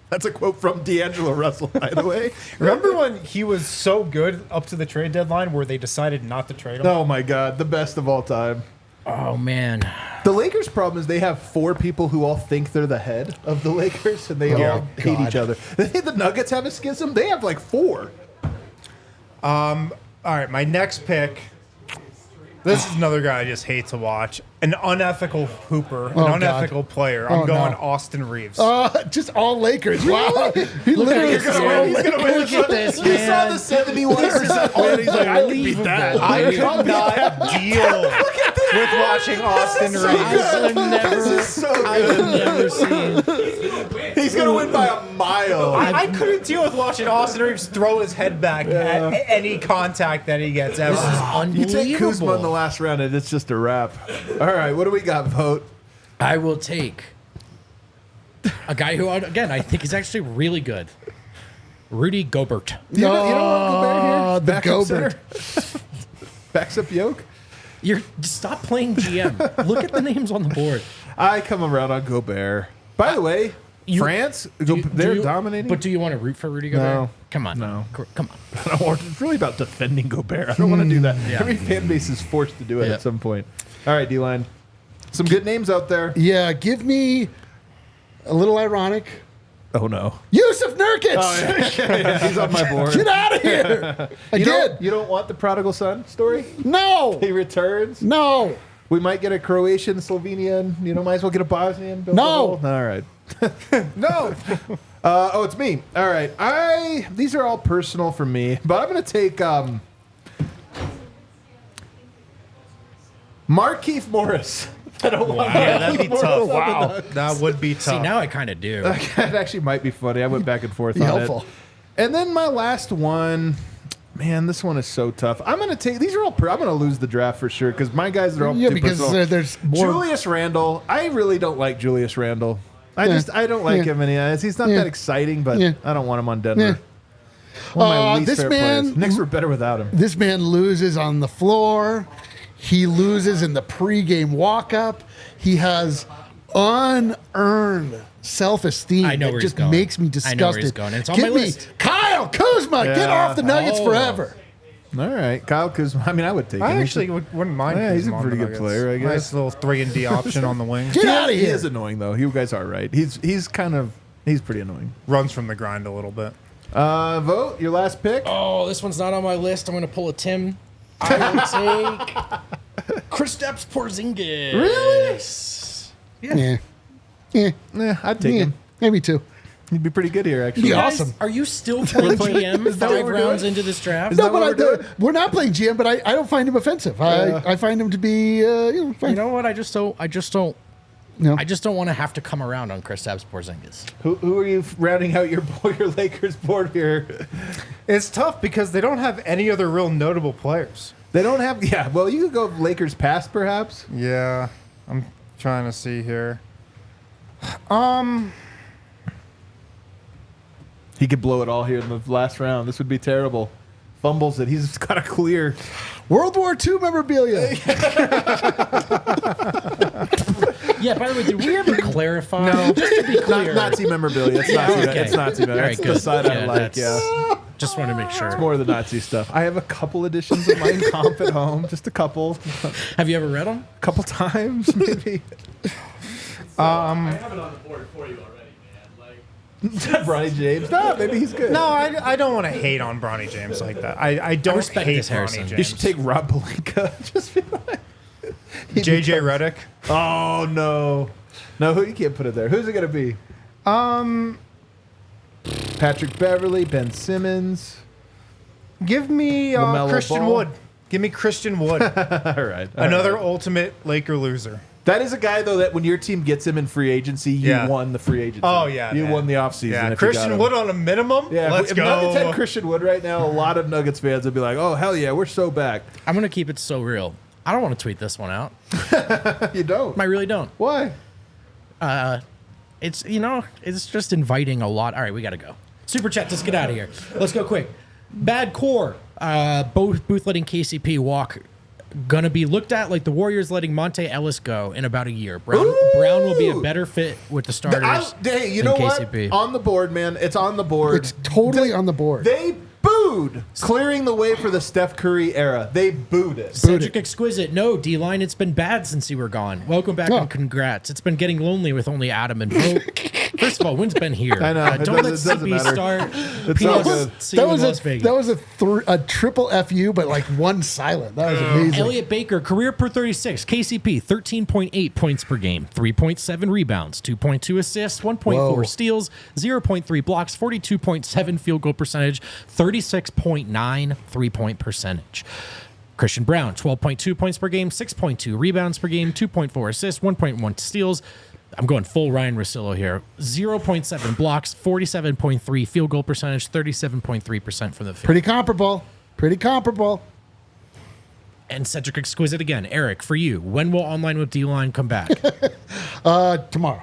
B: That's a quote from D'Angelo Russell, by the way.
D: Remember when he was so good up to the trade deadline where they decided not to trade him?
B: Oh, my God. The best of all time.
C: Oh man.
B: The Lakers' problem is they have 4 people who all think they're the head of the Lakers, and they all hate
A: God.
B: each other. They think the Nuggets have a schism. They have like 4.
D: All right, my next pick. This is another guy I just hate to watch. An unethical hooper,
A: Oh,
D: an unethical player. I'm
A: Oh,
D: going
A: no.
D: Austin Reeves.
A: Just all Lakers. Wow. He literally
C: at this,
A: said all
C: man.
A: Lakers.
C: Look at this,
B: He saw
C: man.
B: the 71% win. He's like, I can beat that.
D: I could not deal with watching Austin Reeves.
C: I have never seen.
B: He's going to win by a mile.
D: I couldn't deal with watching Austin Reeves throw his head back at any contact that he gets ever.
B: You take Kuzma in the
C: Unbelievable.
B: last round, and it's just a wrap. All right, what do we got, Vote?
C: I will take a guy who, again, I think is actually really good. Rudy Gobert.
B: You don't want Gobert here?
A: The
B: Backup
A: Gobert.
B: center? Backs up Yoke?
C: Stop playing GM. Look at the names on the board.
B: I come around on Gobert. By the way, France, they're dominating.
C: But do you want to root for Rudy Gobert?
B: No.
C: Come on.
B: No.
C: Come on.
B: It's really about defending Gobert. I don't want to do that.
C: Yeah.
B: Every fan base is forced to do it at some point. All right, D-line. Some good names out there.
A: Yeah, give me a little ironic.
B: Oh, no.
A: Yusuf Nurkic!
B: Yeah, he's on my board.
A: Get out of here!
B: You don't want the prodigal son story?
A: No!
B: He returns?
A: No!
B: We might get a Croatian, Slovenian. Might as well get a Bosnian.
A: No!
B: All right. No. It's me. All right. These are all personal for me, but I'm going to take Markieff Morris. I don't want
D: Yeah, that'd be
B: Morris
D: tough.
B: on the
D: Wow.
B: Nuggets.
D: That would be
C: See,
D: tough.
C: now I kind of do.
B: That actually might be funny. I went back and forth
A: Be
B: on
A: helpful.
B: it. And then my last one, man, this one is so tough. I'm going to take, these are all, I'm going to lose the draft for sure because my guys are all
A: Yeah,
B: too
A: because
B: personal.
A: there's more.
B: Julius Randle. I really don't like Julius Randle. I don't like him. And he's not that exciting, but I don't want him on Denver.
A: Yeah.
B: One of my least
A: this
B: favorite
A: man-
B: players. Knicks were better without him.
A: This man loses on the floor. He loses in the pregame walk-up. He has unearned self-esteem.
C: I know
A: that
C: where he's
A: just
C: going.
A: makes me
C: I
A: disgusted.
C: know where he's going. It's on
A: Give
C: my
A: me
C: list.
A: Kyle Kuzma. Get
B: Yeah.
A: off the Nuggets forever.
B: All right. Kyle Kuzma. I mean, I would take him.
D: I actually wouldn't mind.
B: Yeah, he's a
D: Kuzma on
B: pretty
D: the
B: good
D: Nuggets.
B: player, I guess.
D: Nice little 3-and-D option on the wing.
A: Get out of
B: He
A: here.
B: is annoying, though. You guys are right. He's pretty annoying.
D: Runs from the grind a little bit.
B: Vote, your last pick.
C: Oh, this one's not on my list. I'm going to pull a Tim. I will take Kristaps Porzingis.
B: Really?
A: Yeah. Yeah.
B: Yeah, I'd take
A: Yeah.
B: him.
A: Maybe two.
B: He'd be pretty good here, actually.
A: Yeah.
C: Guys,
A: Awesome.
C: Are you still playing GM
B: Is that what
C: 5
B: we're
C: rounds
B: doing?
C: into this draft?
B: that
A: No, but
B: what we're doing?
A: we're not playing GM, but I don't find him offensive. I find him to be, fine.
C: You know what? I just don't
A: No.
C: want to have to come around on Kristaps Porzingis.
B: Who are you rounding out your Lakers board here?
D: It's tough because they don't have any other real notable players.
B: They don't have. Yeah, well, you could go Lakers past, perhaps.
D: Yeah, I'm trying to see here.
B: He could blow it all here in the last round. This would be terrible. Fumbles it. He's got to clear.
A: World War II memorabilia.
C: Yeah, by the way, did we ever clarify? No. Just to be clear.
B: Nazi memorabilia. It's
C: Yeah,
B: Nazi.
C: okay.
B: It's Nazi.
C: All right,
B: That's the
C: good.
B: side I
C: Yeah,
B: like.
C: that's-
B: Yeah.
C: Just want to make sure.
B: More of the Nazi stuff. I have a couple editions of Mein Kampf at home. Just a couple.
C: Have you ever read them?
B: A couple times, maybe.
E: I have it on the board for you already, man. Like,
B: Bronny James. No, maybe he's good.
D: No, I don't want to hate on Bronny James like that. I don't
C: respect
D: hate
C: this,
D: Bronny
C: Harrison.
D: James.
B: You should take Rob Pelinka. Just be like,
D: JJ Redick.
B: oh no, no, you can't put it there. Who's it gonna be? Patrick Beverly, Ben Simmons.
D: Give me
B: LaMelo
D: Christian
B: Ball.
D: Wood. Give me Christian Wood.
B: All right,
D: Another ultimate Laker loser.
B: That is a guy though that when your team gets him in free agency, you
D: Yeah.
B: won the free agency.
D: Oh, yeah,
B: you
D: man.
B: won the offseason.
D: Yeah,
B: if you got
D: Christian
B: him.
D: Wood on a minimum.
B: Yeah,
D: Let's
B: if
D: go.
B: Nuggets had Christian Wood right now, a lot of Nuggets fans would be like, "Oh hell yeah, we're so back."
C: I'm going to keep it so real. I don't want to tweet this one out.
B: You don't.
C: I really don't.
B: Why?
C: It's, it's just inviting a lot. All right, we got to go. Super chat, let's get out of here. Let's go quick. Bad core. Booth letting KCP walk. Gonna be looked at like the Warriors letting Monte Ellis go in about a year. Brown will be a better fit with the starters.
B: Hey, you
C: than
B: know what?
C: KCP.
B: On the board, man. It's on the board.
A: It's totally on the board.
B: They booed, clearing the way for the Steph Curry era. They booed it.
C: Cedric Exquisite. No, D-line, it's been bad since you were gone. Welcome back
A: No.
C: and congrats. It's been getting lonely with only Adam and Vogt. First of all, Wynn's been here.
B: I know. It
C: Don't let
B: doesn't
C: CP
B: matter.
C: start.
B: It's all
C: PS,
B: good.
C: see you in Las Vegas.
A: That was a triple FU, but like one silent. That was amazing.
C: Elliot Baker, career per 36. KCP, 13.8 points per game, 3.7 rebounds, 2.2 assists, 1.4
A: Whoa.
C: steals, 0.3 blocks, 42.7 field goal percentage, 36.9 three-point percentage. Christian Brown, 12.2 points per game, 6.2 rebounds per game, 2.4 assists, 1.1 steals. I'm going full Ryan Russillo here. 0.7 blocks, 47.3 field goal percentage, 37.3% from the field.
A: Pretty comparable. Pretty comparable.
C: And Cedric Exquisite again. Eric, for you, when will Online with D-Line come back?
A: Tomorrow.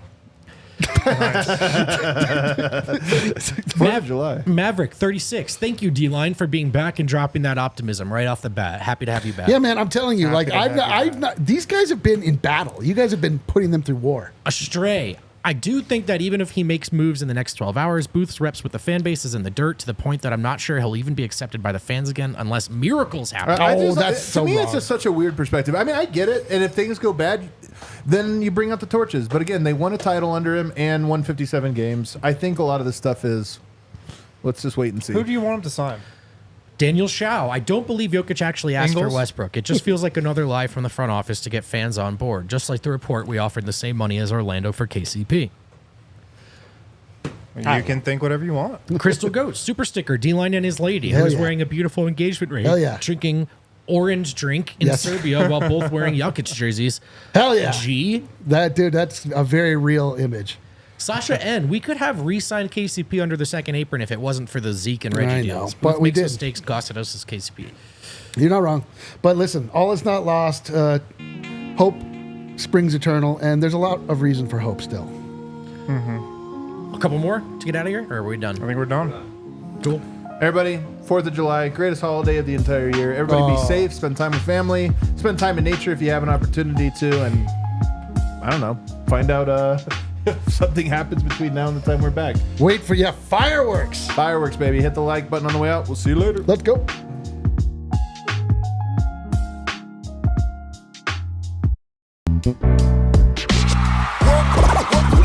B: July.
C: Maverick 36. Thank you, D-Line, for being back and dropping that optimism right off the bat. Happy to have you back.
A: Yeah, man, I'm telling you, like I've not. These guys have been in battle. You guys have been putting them through war.
C: Astray. I do think that even if he makes moves in the next 12 hours, Booth's reps with the fan base is in the dirt to the point that I'm not sure he'll even be accepted by the fans again unless miracles happen.
A: That's
B: to me,
A: wrong.
B: it's just such a weird perspective. I mean, I get it, and if things go bad, then you bring out the torches. But again, they won a title under him and won 57 games. I think a lot of this stuff is, let's just wait and see.
D: Who do you want him to sign?
C: Daniel Shao. I don't believe Jokic actually asked
D: Ingles?
C: for Westbrook. It just feels like another lie from the front office to get fans on board. Just like the report, we offered the same money as Orlando for KCP.
D: You can think whatever you want.
C: Crystal Goat, super sticker, D-Line and his lady,
A: Hell
C: who is
A: yeah.
C: wearing a beautiful engagement ring,
A: Hell yeah.
C: drinking orange drink in
A: Yes.
C: Serbia while both wearing Jokic jerseys.
A: Hell yeah.
C: G.
A: That's a very real image.
C: Sasha N. We could have re-signed KCP under the second apron if it wasn't for the Zeke and
A: I
C: Reggie
A: know,
C: deals.
A: but
C: Both
A: we
C: makes
A: did.
C: mistakes costed us as KCP.
A: You're not wrong. But listen, all is not lost. Hope springs eternal, and there's a lot of reason for hope still.
C: A couple more to get out of here, or are we done?
D: I think we're done.
C: Cool.
B: Everybody, 4th of July, greatest holiday of the entire year. Everybody be safe, spend time with family, spend time in nature if you have an opportunity to, and I don't know, find out if something happens between now and the time we're back.
A: Wait for fireworks.
B: Fireworks, baby. Hit the like button on the way out. We'll see you later.
A: Let's go.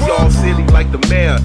F: We all silly like the mayor.